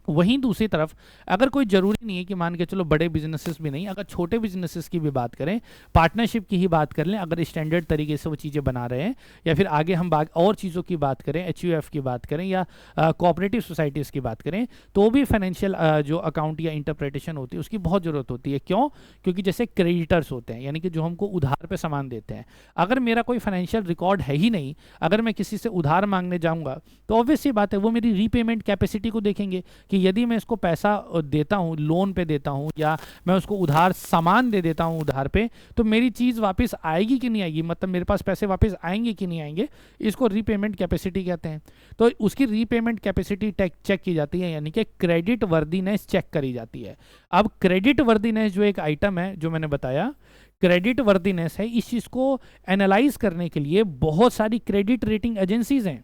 [SPEAKER 1] वहीं दूसरी तरफ अगर कोई ज़रूरी नहीं है कि मान के चलो बड़े बिजनेसेस भी नहीं, अगर छोटे बिजनेसेस की भी बात करें, पार्टनरशिप की ही बात कर लें, अगर स्टैंडर्ड तरीके से वो चीज़ें बना रहे हैं, या फिर आगे हम और चीज़ों की बात करें, HUF की बात करें या कोऑपरेटिव सोसाइटीज़ की बात करें, तो भी फाइनेंशियल जो अकाउंट या इंटरप्रिटेशन होती है उसकी बहुत ज़रूरत होती है। क्यों? क्योंकि जैसे क्रेडिटर्स होते हैं, यानी कि जो हमको उधार पर सामान देते हैं, अगर मेरा कोई फाइनेंशियल रिकॉर्ड है ही नहीं, अगर मैं किसी से उधार मांगने जाऊँगा तो ऑब्वियस सी बात है वो मेरी रीपेमेंट कैपेसिटी को देखेंगे कि कि यदि मैं इसको पैसा देता हूँ, लोन पे देता हूँ, या मैं उसको उधार सामान दे देता हूँ उधार पे, तो मेरी चीज़ वापस आएगी कि नहीं आएगी, मतलब मेरे पास पैसे वापस आएंगे कि नहीं आएंगे, इसको रीपेमेंट कैपेसिटी कहते हैं। तो उसकी रीपेमेंट कैपेसिटी चेक की जाती है, यानी कि क्रेडिट वर्दीनेस चेक करी जाती है। अब क्रेडिट वर्दीनेस जो एक आइटम है जो मैंने बताया, क्रेडिट वर्दीनेस है, इस चीज़ को एनालाइज करने के लिए बहुत सारी क्रेडिट रेटिंग एजेंसीज हैं।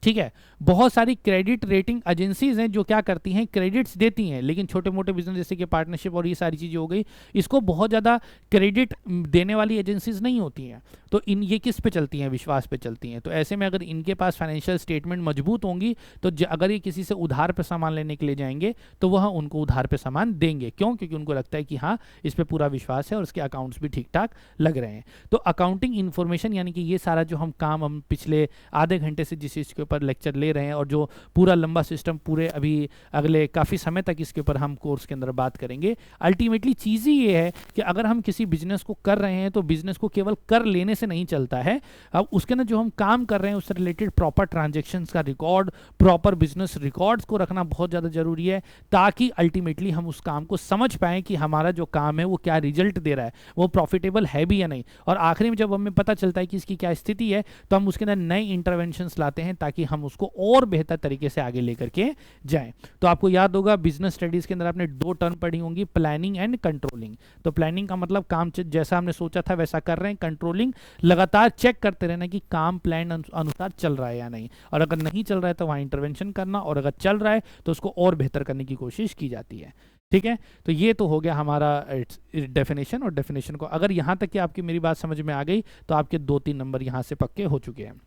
[SPEAKER 1] ठीक है, बहुत सारी क्रेडिट रेटिंग एजेंसीज हैं जो क्या करती हैं, क्रेडिट्स देती हैं, लेकिन छोटे मोटे बिजनेस जैसे कि पार्टनरशिप और ये सारी चीज़ें हो गई, इसको बहुत ज़्यादा क्रेडिट देने वाली एजेंसीज नहीं होती हैं। तो इन ये किस पे चलती हैं, विश्वास पे चलती हैं। तो ऐसे में अगर इनके पास फाइनेंशियल स्टेटमेंट मजबूत होंगी तो अगर ये किसी से उधार पे सामान लेने के लिए जाएंगे तो वह उनको उधार पे सामान देंगे। क्यों? क्योंकि उनको लगता है कि हाँ, इस पर पूरा विश्वास है और उसके अकाउंट्स भी ठीक ठाक लग रहे हैं। तो अकाउंटिंग इन्फॉर्मेशन, यानी कि ये सारा जो हम काम हम पिछले आधे घंटे से जिस चीज़ के ऊपर लेक्चर ले रहे हैं और जो पूरा लंबा सिस्टम पूरे अभी अगले काफ़ी समय तक इसके ऊपर हम कोर्स के अंदर बात करेंगे, अल्टीमेटली चीज़ ही ये है कि अगर हम किसी बिजनेस को कर रहे हैं तो बिजनेस को केवल कर लेने से नहीं चलता है। अब उसके अंदर जो हम काम कर रहे हैं उससे रिलेटेड प्रॉपर ट्रांजेक्शन्स का रिकॉर्ड, प्रॉपर बिजनेस रिकॉर्ड्स को रखना बहुत ज़्यादा जरूरी है, ताकि अल्टीमेटली हम उस काम को समझ पाएं कि हमारा जो काम है वो क्या रिजल्ट दे रहा है, वो प्रॉफिटेबल है भी या नहीं। और आखिरी में जब हमें पता चलता है कि इसकी क्या स्थिति है तो हम उसके अंदर नए इंटरवेंशंस लाते हैं ताकि हम उसको और बेहतर तरीके से आगे लेकर के जाएं। तो आपको याद होगा बिजनेस स्टडीज के अंदर आपने दो टर्म पढ़ी होंगी, प्लानिंग एंड कंट्रोलिंग। तो प्लानिंग का मतलब काम जैसा हमने सोचा था वैसा कर रहे हैं, कंट्रोलिंग लगातार चेक करते रहना कि काम प्लान अनुसार चल रहा है या नहीं, और अगर नहीं चल रहा है तो वहाँ इंटरवेंशन करना, और अगर चल रहा है तो उसको और बेहतर करने की कोशिश की जाती है। ठीक है, तो ये तो हो गया हमारा डेफिनेशन। और डेफिनेशन को अगर यहाँ तक कि आपकी मेरी बात समझ में आ गई तो आपके 2-3 नंबर यहाँ से पक्के हो चुके हैं।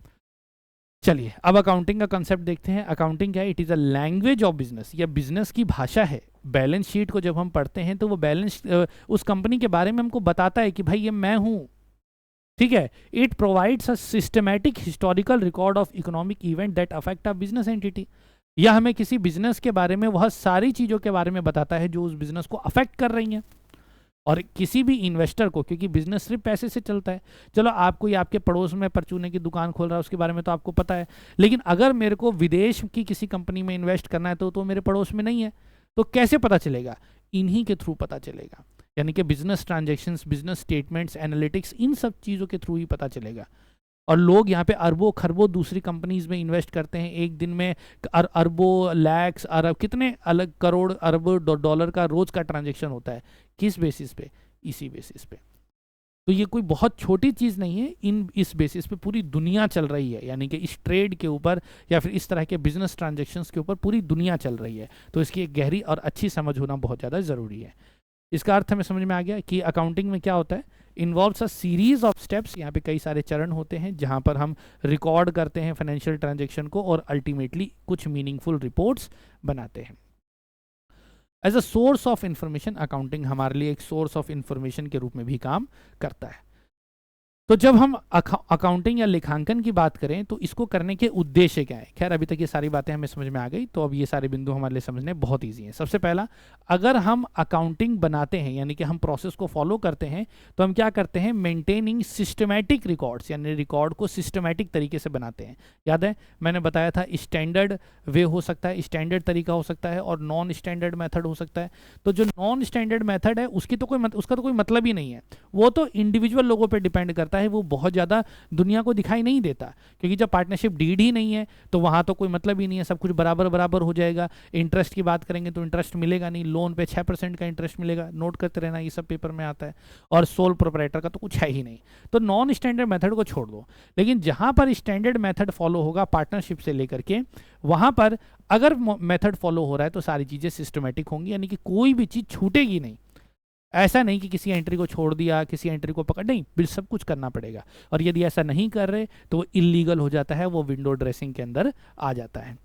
[SPEAKER 1] चलिए अब अकाउंटिंग का कंसेप्ट देखते हैं। अकाउंटिंग क्या है? It is a language of business, या बिजनेस की भाषा है। बैलेंस शीट को जब हम पढ़ते हैं तो वो बैलेंस उस कंपनी के बारे में हमको बताता है कि भाई ये मैं हूँ। ठीक है, it provides a systematic historical record of economic event that affect a business entity. यह हमें किसी बिजनेस के बारे में वह सारी चीज़ों के बारे में बताता है जो उस बिजनेस को अफेक्ट कर रही हैं। और किसी भी इन्वेस्टर को, क्योंकि बिजनेस सिर्फ पैसे से चलता है, चलो आपको ये आपके पड़ोस में परचूने की दुकान खोल रहा है उसके बारे में तो आपको पता है, लेकिन अगर मेरे को विदेश की किसी कंपनी में इन्वेस्ट करना है तो मेरे पड़ोस में नहीं है, तो कैसे पता चलेगा? इन्हीं के थ्रू पता चलेगा। यानी कि business transactions, business statements, analytics, इन सब चीज़ों के थ्रू ही पता चलेगा। और लोग यहाँ पे अरबों खरबों दूसरी कंपनीज में इन्वेस्ट करते हैं, एक दिन में अरबों, लैक्स, अरब, कितने अलग करोड़ अरब डॉलर का रोज का ट्रांजेक्शन होता है। किस बेसिस पे? इसी बेसिस पे। तो ये कोई बहुत छोटी चीज़ नहीं है, इस बेसिस पे पूरी दुनिया चल रही है, यानी कि इस ट्रेड के ऊपर या फिर इस तरह के बिजनेस ट्रांजेक्शन्स के ऊपर पूरी दुनिया चल रही है। तो इसकी एक गहरी और अच्छी समझ होना बहुत ज़्यादा ज़रूरी है। इसका अर्थ हमें समझ में आ गया कि अकाउंटिंग में क्या होता है। Involves a series of steps, यहाँ पे कई सारे चरण होते हैं जहाँ पर हम रिकॉर्ड करते हैं फाइनेंशियल ट्रांजेक्शन को और अल्टीमेटली कुछ मीनिंगफुल रिपोर्ट्स बनाते हैं। As a source of information, accounting हमारे लिए एक सोर्स ऑफ इंफॉर्मेशन के रूप में भी काम करता है। तो जब हम अकाउंटिंग या लेखांकन की बात करें तो इसको करने के उद्देश्य क्या है? खैर अभी तक ये सारी बातें हमें समझ में आ गई, तो अब ये सारे बिंदु हमारे लिए समझने बहुत ईजी हैं। सबसे पहला, अगर हम अकाउंटिंग बनाते हैं यानी कि हम प्रोसेस को फॉलो करते हैं तो हम क्या करते हैं? मेंटेनिंग सिस्टमैटिक रिकॉर्ड्स, यानी रिकॉर्ड को सिस्टमैटिक तरीके से बनाते हैं। याद है मैंने बताया था स्टैंडर्ड वे हो सकता है, स्टैंडर्ड तरीका हो सकता है और नॉन स्टैंडर्ड मेथड हो सकता है। तो जो नॉन स्टैंडर्ड मेथड है उसका तो कोई मतलब ही नहीं है, वो तो इंडिविजुअल लोगों पर डिपेंड करता है, वो बहुत ज़्यादा दुनिया को दिखाई नहीं देता, क्योंकि जब पार्टनरशिप डीड ही नहीं है तो वहाँ तो कोई मतलब ही नहीं है, सब कुछ बराबर बराबर हो जाएगा। इंटरेस्ट की बात करेंगे तो इंटरेस्ट मिलेगा नहीं, लोन पे 6% का इंटरेस्ट मिलेगा, नोट करते रहना, ये सब पेपर में आता है। और सोल प्रोप्राइटर का तो कुछ है ही नहीं। तो नॉन स्टैंडर्ड मेथड को छोड़ दो, लेकिन जहाँ पर स्टैंडर्ड मेथड फॉलो होगा पार्टनरशिप से लेकर के, वहाँ पर अगर मेथड फॉलो हो रहा है तो सारी चीज़ें सिस्टमेटिक होंगी, यानी कि कोई भी चीज़ छूटेगी नहीं। ऐसा नहीं कि किसी एंट्री को छोड़ दिया, किसी एंट्री को पकड़, नहीं, बिल सब कुछ करना पड़ेगा। और यदि ऐसा नहीं कर रहे तो वो इलीगल हो जाता है, वो विंडो ड्रेसिंग के अंदर आ जाता है।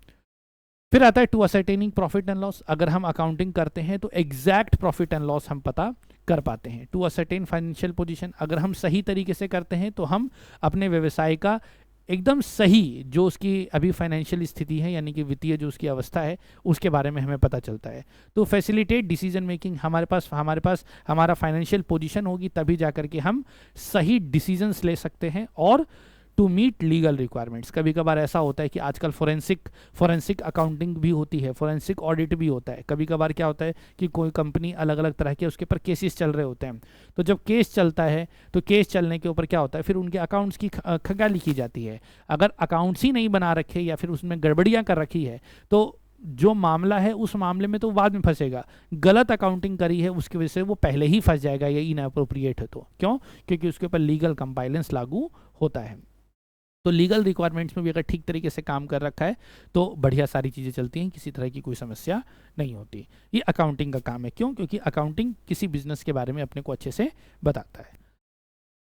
[SPEAKER 1] फिर आता है to ascertaining profit and loss. अगर हम अकाउंटिंग करते हैं तो एग्जैक्ट प्रॉफिट एंड लॉस हम पता कर पाते हैं। टू असर्टेन फाइनेंशियल पोजीशन, अगर हम सही तरीके से करते हैं तो हम अपने व्यवसाय का एकदम सही जो उसकी अभी फाइनेंशियल स्थिति है, यानी कि वित्तीय जो उसकी अवस्था है, उसके बारे में हमें पता चलता है। तो फैसिलिटेट डिसीजन मेकिंग, हमारे पास हमारा फाइनेंशियल पोजीशन होगी तभी जा कर के हम सही डिसीजंस ले सकते हैं। और टू मीट लीगल रिक्वायरमेंट्स। कभी कभार ऐसा होता है कि आजकल फोरेंसिक अकाउंटिंग भी होती है, फोरेंसिक ऑडिट भी होता है। कभी कभार क्या होता है कि कोई कंपनी अलग अलग तरह के उसके ऊपर केसेस चल रहे होते हैं, तो जब केस चलता है तो केस चलने के ऊपर क्या होता है, फिर उनके अकाउंट्स की खंगाली की जाती है। अगर अकाउंट्स ही नहीं बना रखे या फिर उसमें गड़बड़ियाँ कर रखी है तो जो मामला है उस मामले में तो बाद में फंसेगा। गलत अकाउंटिंग करी है उसकी वजह से वो पहले ही फंस जाएगा, ये इनअप्रोप्रिएट है तो। क्यों? क्योंकि उसके ऊपर लीगल कंपाइलेंस लागू होता है। तो लीगल रिक्वायरमेंट्स में भी अगर ठीक तरीके से काम कर रखा है तो बढ़िया सारी चीज़ें चलती हैं, किसी तरह की कोई समस्या नहीं होती। ये अकाउंटिंग का काम है। क्यों? क्योंकि अकाउंटिंग किसी बिजनेस के बारे में अपने को अच्छे से बताता है।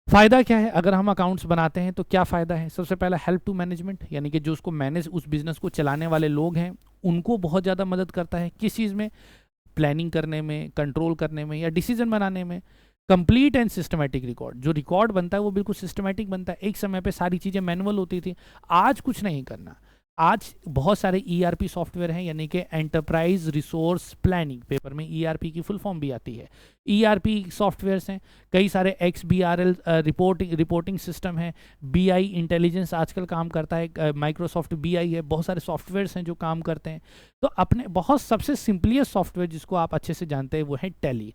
[SPEAKER 1] फ़ायदा क्या है अगर हम अकाउंट्स बनाते हैं तो क्या फ़ायदा है? सबसे पहला हेल्प टू मैनेजमेंट, यानी कि जो उसको मैनेज, उस बिज़नेस को चलाने वाले लोग हैं उनको बहुत ज़्यादा मदद करता है। किस चीज़ में? प्लानिंग करने में, कंट्रोल करने में या डिसीजन बनाने में। कंप्लीट एंड सिस्टमेटिक रिकॉर्ड, जो रिकॉर्ड बनता है वो बिल्कुल सिस्टमेटिक बनता है। एक समय पे सारी चीज़ें मैनुअल होती थी, आज कुछ नहीं करना। आज बहुत सारे ईआरपी सॉफ्टवेयर हैं, यानी कि एंटरप्राइज रिसोर्स प्लानिंग, पेपर में ईआरपी की फुल फॉर्म भी आती है। ईआरपी सॉफ्टवेयर्स हैं, कई सारे XBRL रिपोर्टिंग सिस्टम है, BI इंटेलिजेंस आजकल काम करता है, माइक्रोसॉफ्ट BI है, बहुत सारे सॉफ्टवेयर्स हैं जो काम करते हैं। तो अपने बहुत सबसे सिंपलीस्ट सॉफ्टवेयर जिसको आप अच्छे से जानते हैं वो है टैली।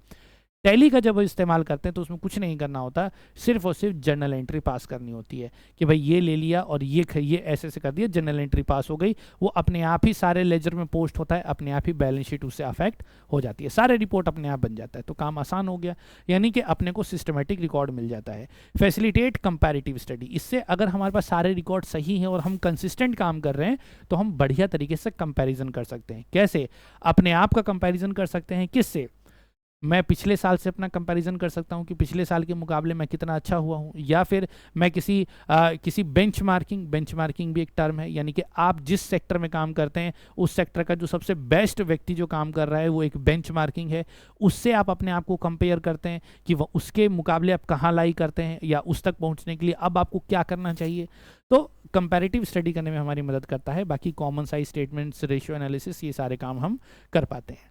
[SPEAKER 1] टैली का जब इस्तेमाल करते हैं तो उसमें कुछ नहीं करना होता, सिर्फ और सिर्फ जर्नल एंट्री पास करनी होती है कि भाई ये ले लिया और ये ऐसे ऐसे कर दिया, जर्नल एंट्री पास हो गई। वो अपने आप ही सारे लेजर में पोस्ट होता है, अपने आप ही बैलेंस शीट उससे अफेक्ट हो जाती है, सारे रिपोर्ट अपने आप बन जाता है, तो काम आसान हो गया। यानी कि अपने को सिस्टमेटिक रिकॉर्ड मिल जाता है। फैसिलिटेट कंपैरेटिव स्टडी, इससे अगर हमारे पास सारे रिकॉर्ड सही हैं और हम कंसिस्टेंट काम कर रहे हैं तो हम बढ़िया तरीके से कंपैरिजन कर सकते हैं। कैसे? अपने आप का कंपैरिजन कर सकते हैं। किससे? मैं पिछले साल से अपना कंपैरिजन कर सकता हूं कि पिछले साल के मुकाबले मैं कितना अच्छा हुआ हूं, या फिर मैं किसी बेंचमार्किंग भी एक टर्म है, यानी कि आप जिस सेक्टर में काम करते हैं उस सेक्टर का जो सबसे बेस्ट व्यक्ति जो काम कर रहा है वो एक बेंचमार्किंग है। उससे आप अपने आप को कंपेयर करते हैं कि वह उसके मुकाबले आप कहाँ लाई करते हैं, या उस तक पहुँचने के लिए अब आपको क्या करना चाहिए। तो कंपैरेटिव स्टडी करने में हमारी मदद करता है। बाकी common size statements, ratio analysis, ये सारे काम हम कर पाते हैं।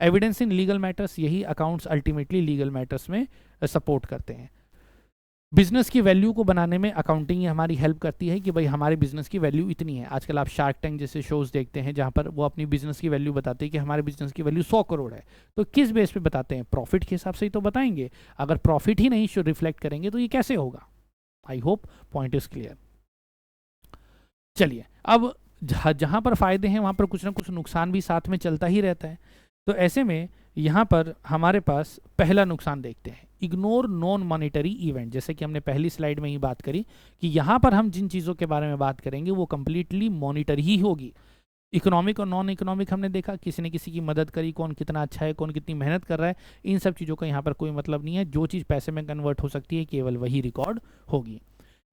[SPEAKER 1] एविडेंस इन लीगल मैटर्स, यही अकाउंट्स अल्टीमेटली लीगल मैटर्स में सपोर्ट करते हैं। बिजनेस की वैल्यू को बनाने में अकाउंटिंग हमारी हेल्प करती है कि भाई हमारे बिजनेस की वैल्यू इतनी है। आजकल आप शार्क टैंक जैसे शोज देखते हैं जहां पर वो अपनी बिजनेस की वैल्यू बताते हैं कि हमारे बिजनेस की वैल्यू 100 करोड़ है। तो किस बेस पे बताते हैं? प्रॉफिट के हिसाब से ही तो बताएंगे। अगर प्रॉफिट ही नहीं रिफ्लेक्ट करेंगे तो ये कैसे होगा? I hope point is clear. चलिए, अब जहां पर फायदे हैं वहां पर कुछ ना कुछ नुकसान भी साथ में चलता ही रहता है। तो ऐसे में यहाँ पर हमारे पास पहला नुकसान देखते हैं, इग्नोर नॉन मॉनिटरी इवेंट। जैसे कि हमने पहली स्लाइड में ही बात करी कि यहाँ पर हम जिन चीज़ों के बारे में बात करेंगे वो कंप्लीटली मॉनिटर ही होगी। इकोनॉमिक और नॉन इकोनॉमिक हमने देखा, किसी ने किसी की मदद करी, कौन कितना अच्छा है, कौन कितनी मेहनत कर रहा है, इन सब चीज़ों का यहाँ पर कोई मतलब नहीं है। जो चीज़ पैसे में कन्वर्ट हो सकती है केवल वही रिकॉर्ड होगी।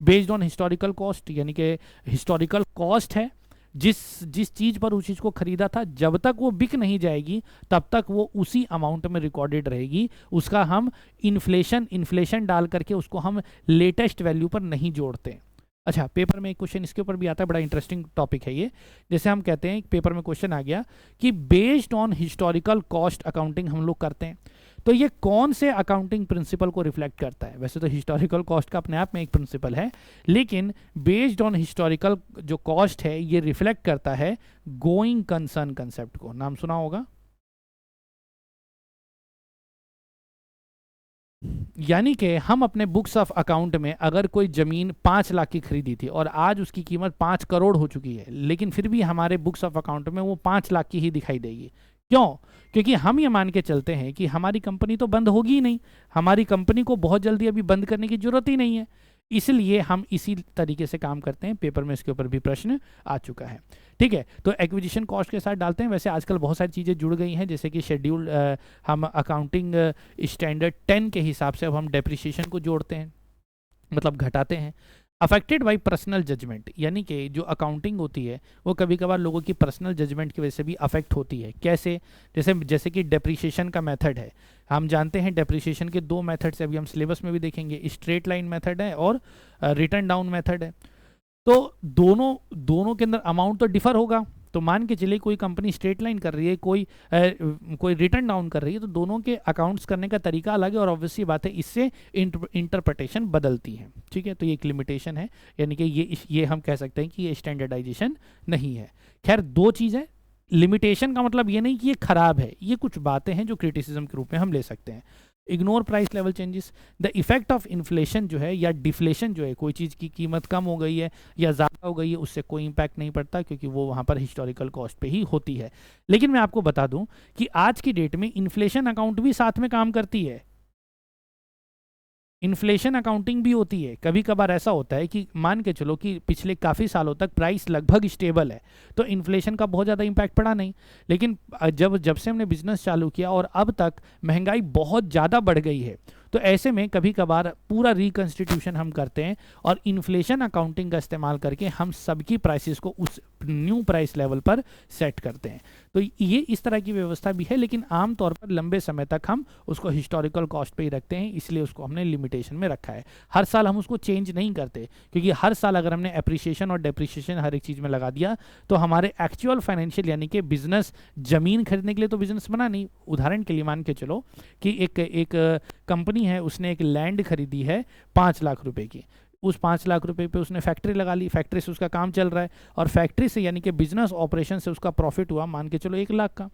[SPEAKER 1] बेस्ड ऑन हिस्टोरिकल कॉस्ट, यानी कि हिस्टोरिकल कॉस्ट है, जिस चीज़ पर उस चीज़ को खरीदा था जब तक वो बिक नहीं जाएगी तब तक वो उसी अमाउंट में रिकॉर्डेड रहेगी। उसका हम इन्फ्लेशन डाल करके उसको हम लेटेस्ट वैल्यू पर नहीं जोड़ते। अच्छा, पेपर में एक क्वेश्चन इसके ऊपर भी आता है, बड़ा इंटरेस्टिंग टॉपिक है ये। जैसे हम कहते हैं पेपर में क्वेश्चन आ गया कि based on historical cost accounting हम लोग करते हैं, तो ये कौन से अकाउंटिंग प्रिंसिपल को रिफ्लेक्ट करता है? वैसे तो हिस्टोरिकल कॉस्ट का अपने आप में एक प्रिंसिपल है, लेकिन बेस्ड ऑन हिस्टोरिकल जो कॉस्ट है ये रिफ्लेक्ट करता है गोइंग कंसर्न कंसेप्ट को। नाम सुना होगा? यानी कि हम अपने बुक्स ऑफ अकाउंट में अगर कोई ज़मीन 5 लाख की खरीदी थी और आज उसकी कीमत 5 करोड़ हो चुकी है, लेकिन फिर भी हमारे बुक्स ऑफ अकाउंट में वो 5 लाख की ही दिखाई देगी। क्यों? क्योंकि हम ये मान के चलते हैं कि हमारी कंपनी तो बंद होगी ही नहीं, हमारी कंपनी को बहुत जल्दी अभी बंद करने की जरूरत ही नहीं है, इसलिए हम इसी तरीके से काम करते हैं। पेपर में इसके ऊपर भी प्रश्न आ चुका है। ठीक है, तो एक्विजिशन कॉस्ट के साथ डालते हैं। वैसे आजकल बहुत सारी चीज़ें जुड़ गई हैं, जैसे कि शेड्यूल हम अकाउंटिंग स्टैंडर्ड 10 के हिसाब से अब हम डेप्रिसिएशन को जोड़ते हैं, मतलब घटाते हैं। अफेक्टेड बाई पर्सनल जजमेंट, यानी कि जो अकाउंटिंग होती है वो कभी कभार लोगों की पर्सनल जजमेंट की वजह से भी अफेक्ट होती है। कैसे? जैसे कि डेप्रिसिएशन का मेथड है, हम जानते हैं डेप्रिसिएशन के 2 मेथड से, अभी हम सिलेबस में भी देखेंगे, स्ट्रेट लाइन मेथड है और रिटर्न डाउन मेथड है। तो दोनों के अंदर अमाउंट तो डिफर होगा, तो मान के चलिए कोई कंपनी स्ट्रेट लाइन कर रही है, कोई रिटर्न डाउन कर रही है, तो दोनों के अकाउंट्स करने का तरीका अलग है और ऑब्वियसली बात है इससे इंटरप्रिटेशन बदलती है। ठीक है, तो ये एक लिमिटेशन है, यानी कि ये हम कह सकते हैं कि ये स्टैंडर्डाइजेशन नहीं है। खैर, दो चीज़ें, लिमिटेशन का मतलब ये नहीं कि ये खराब है, ये कुछ बातें हैं जो क्रिटिसिज्म के रूप में हम ले सकते हैं। Ignore price level changes, the effect of inflation जो है या डिफ्लेशन जो है, कोई चीज़ की कीमत कम हो गई है या ज़्यादा हो गई है, उससे कोई इम्पैक्ट नहीं पड़ता क्योंकि वो वहाँ पर हिस्टोरिकल कॉस्ट पे ही होती है। लेकिन मैं आपको बता दूं कि आज की डेट में इन्फ्लेशन अकाउंट भी साथ में काम करती है, इन्फ्लेशन अकाउंटिंग भी होती है। कभी कभार ऐसा होता है कि मान के चलो कि पिछले काफ़ी सालों तक प्राइस लगभग स्टेबल है, तो इन्फ्लेशन का बहुत ज़्यादा इम्पैक्ट पड़ा नहीं। लेकिन जब से हमने बिजनेस चालू किया और अब तक महंगाई बहुत ज़्यादा बढ़ गई है, तो ऐसे में कभी कभार पूरा रिकन्स्टिट्यूशन हम करते हैं और इन्फ्लेशन अकाउंटिंग का इस्तेमाल करके हम सबकी प्राइसेस को उस न्यू प्राइस लेवल पर सेट करते हैं। तो ये इस तरह की व्यवस्था भी है, लेकिन आमतौर पर लंबे समय तक हम उसको हिस्टोरिकल कॉस्ट पे ही रखते हैं, इसलिए उसको हमने लिमिटेशन में रखा है। हर साल हम उसको चेंज नहीं करते, क्योंकि हर साल अगर हमने एप्रिसिएशन और डेप्रिसिएशन हर एक चीज़ में लगा दिया तो हमारे एक्चुअल फाइनेंशियल यानी कि बिजनेस, जमीन खरीदने के लिए तो बिजनेस बना नहीं। उदाहरण के लिए मान के चलो कि एक कंपनी है, उसने एक लैंड खरीदी है 5 लाख रुपए की, उस 5 लाख रुपए पे उसने फैक्ट्री लगा ली, फैक्ट्री से उसका काम चल रहा है और फैक्ट्री से यानी कि बिजनेस ऑपरेशन से उसका प्रॉफिट हुआ मान के चलो 1 लाख का।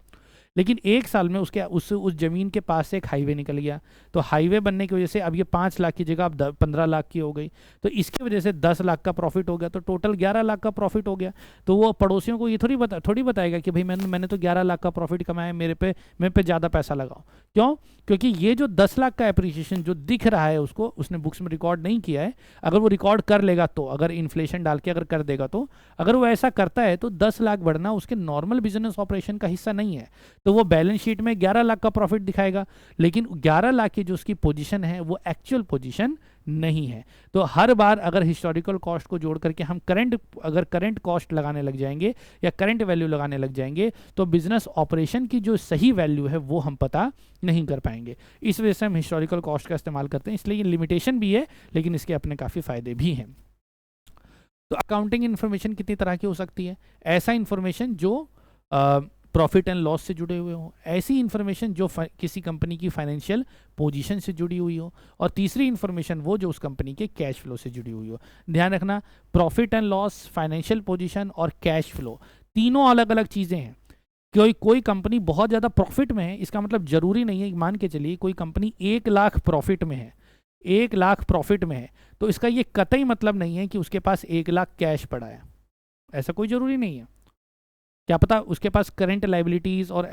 [SPEAKER 1] लेकिन एक साल में उसके उस जमीन के पास से एक हाईवे निकल गया, तो हाईवे बनने की वजह से अब ये 5 लाख की जगह अब 15 लाख की हो गई, तो इसकी वजह से 10 लाख का प्रॉफिट हो गया, तो टोटल 11 लाख का प्रॉफिट हो गया। तो वो पड़ोसियों को ये थोड़ी बताएगा कि भाई मैंने तो 11 लाख का प्रॉफिट कमाया, मेरे पे ज़्यादा पैसा लगाओ। क्यों? क्योंकि ये जो 10 लाख का एप्रिसिएशन जो दिख रहा है उसको उसने बुक्स में रिकॉर्ड नहीं किया है। अगर वो रिकॉर्ड कर लेगा, तो अगर इन्फ्लेशन डाल के अगर कर देगा, तो अगर वो ऐसा करता है तो 10 लाख बढ़ना उसके नॉर्मल बिजनेस ऑपरेशन का हिस्सा नहीं है, तो वो बैलेंस शीट में 11 लाख का प्रॉफिट दिखाएगा। लेकिन 11 लाख की जो उसकी पोजीशन है वो एक्चुअल पोजीशन नहीं है। तो हर बार अगर हिस्टोरिकल कॉस्ट को जोड़ करके हम करंट कॉस्ट लगाने लग जाएंगे या करंट वैल्यू लगाने लग जाएंगे, तो बिजनेस ऑपरेशन की जो सही वैल्यू है वो हम पता नहीं कर पाएंगे। इस वजह से हम हिस्टोरिकल कॉस्ट का इस्तेमाल करते हैं, इसलिए ये लिमिटेशन भी है लेकिन इसके अपने काफ़ी फायदे भी हैं। तो अकाउंटिंग इन्फॉर्मेशन कितनी तरह की हो सकती है? ऐसा इन्फॉर्मेशन जो प्रॉफिट एंड लॉस से जुड़े हुए हो, ऐसी इन्फॉर्मेशन जो किसी कंपनी की फाइनेंशियल पोजीशन से जुड़ी हुई हो, और तीसरी इन्फॉर्मेशन वो जो उस कंपनी के कैश फ्लो से जुड़ी हुई हो। ध्यान रखना, profit and loss, financial position और कैश फ्लो तीनों अलग अलग चीज़ें हैं। कोई कंपनी बहुत ज़्यादा प्रॉफिट में है, इसका मतलब ज़रूरी नहीं है। मान के चलिए कोई कंपनी 1 लाख प्रॉफिट में है, 1 लाख प्रॉफिट में है, तो इसका ये कतई मतलब नहीं है कि उसके पास 1 लाख कैश पड़ा है, ऐसा कोई ज़रूरी नहीं है। क्या पता उसके पास करंट लाइबिलिटीज़ और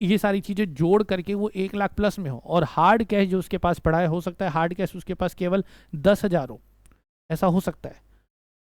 [SPEAKER 1] ये सारी चीज़ें जोड़ करके वो 1 लाख प्लस में हो, और हार्ड कैश जो उसके पास पड़ा है, हो सकता है हार्ड कैश उसके पास केवल 10,000 हो, ऐसा हो सकता है।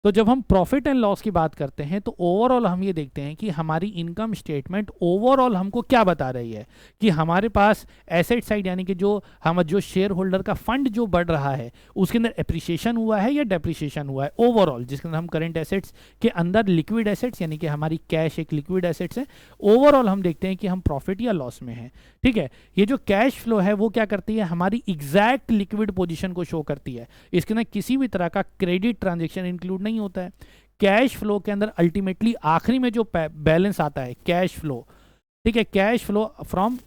[SPEAKER 1] तो जब हम प्रॉफिट एंड लॉस की बात करते हैं तो ओवरऑल हम ये देखते हैं कि हमारी इनकम स्टेटमेंट ओवरऑल हमको क्या बता रही है कि हमारे पास एसेट साइड यानी कि जो शेयर होल्डर का फंड जो बढ़ रहा है उसके अंदर एप्रिसिएशन हुआ है या डेप्रिसिएशन हुआ है ओवरऑल, जिसके अंदर हम करंट एसेट्स के अंदर लिक्विड एसेट्स यानी कि हमारी कैश एक लिक्विड एसेट्स है, ओवरऑल हम देखते हैं कि हम प्रॉफिट या लॉस में हैं। ठीक है, ये जो कैश फ्लो है वो क्या करती है, हमारी एग्जैक्ट लिक्विड पोजीशन को शो करती है। इसके अंदर किसी भी तरह का क्रेडिट ट्रांजेक्शन इंक्लूड नहीं होता है। कैश फ्लो के अंदर अल्टीमेटली आखिरी में जो बैलेंस आता है कैश फ्लो, ठीक है, cash flow from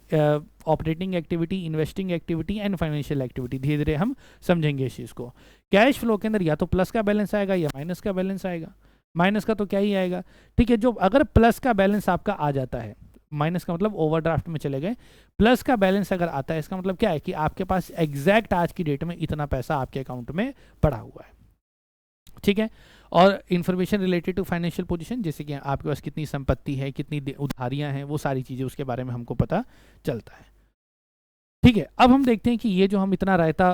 [SPEAKER 1] operating activity, investing activity and financial activity, धीरे धीरे हम समझेंगे इस चीज़ को। कैश फ्लो के अंदर या तो प्लस का बैलेंस आएगा या माइनस का बैलेंस आएगा। माइनस का तो क्या ही आएगा, ठीक है। जो अगर प्लस का बैलेंस आपका आ जाता है, माइनस का मतलब ओवरड्राफ्ट में चले गए, प्लस का बैलेंस अगर आता है इसका मतलब क्या है कि आपके पास एग्जैक्ट आज की डेट में इतना पैसा आपके अकाउंट में पड़ा हुआ है। ठीक है, और information related to financial position, जैसे कि आपके पास कितनी संपत्ति है, कितनी उधारियां हैं, वो सारी चीज़ें उसके बारे में हमको पता चलता है। ठीक है, अब हम देखते हैं कि ये जो हम इतना रायता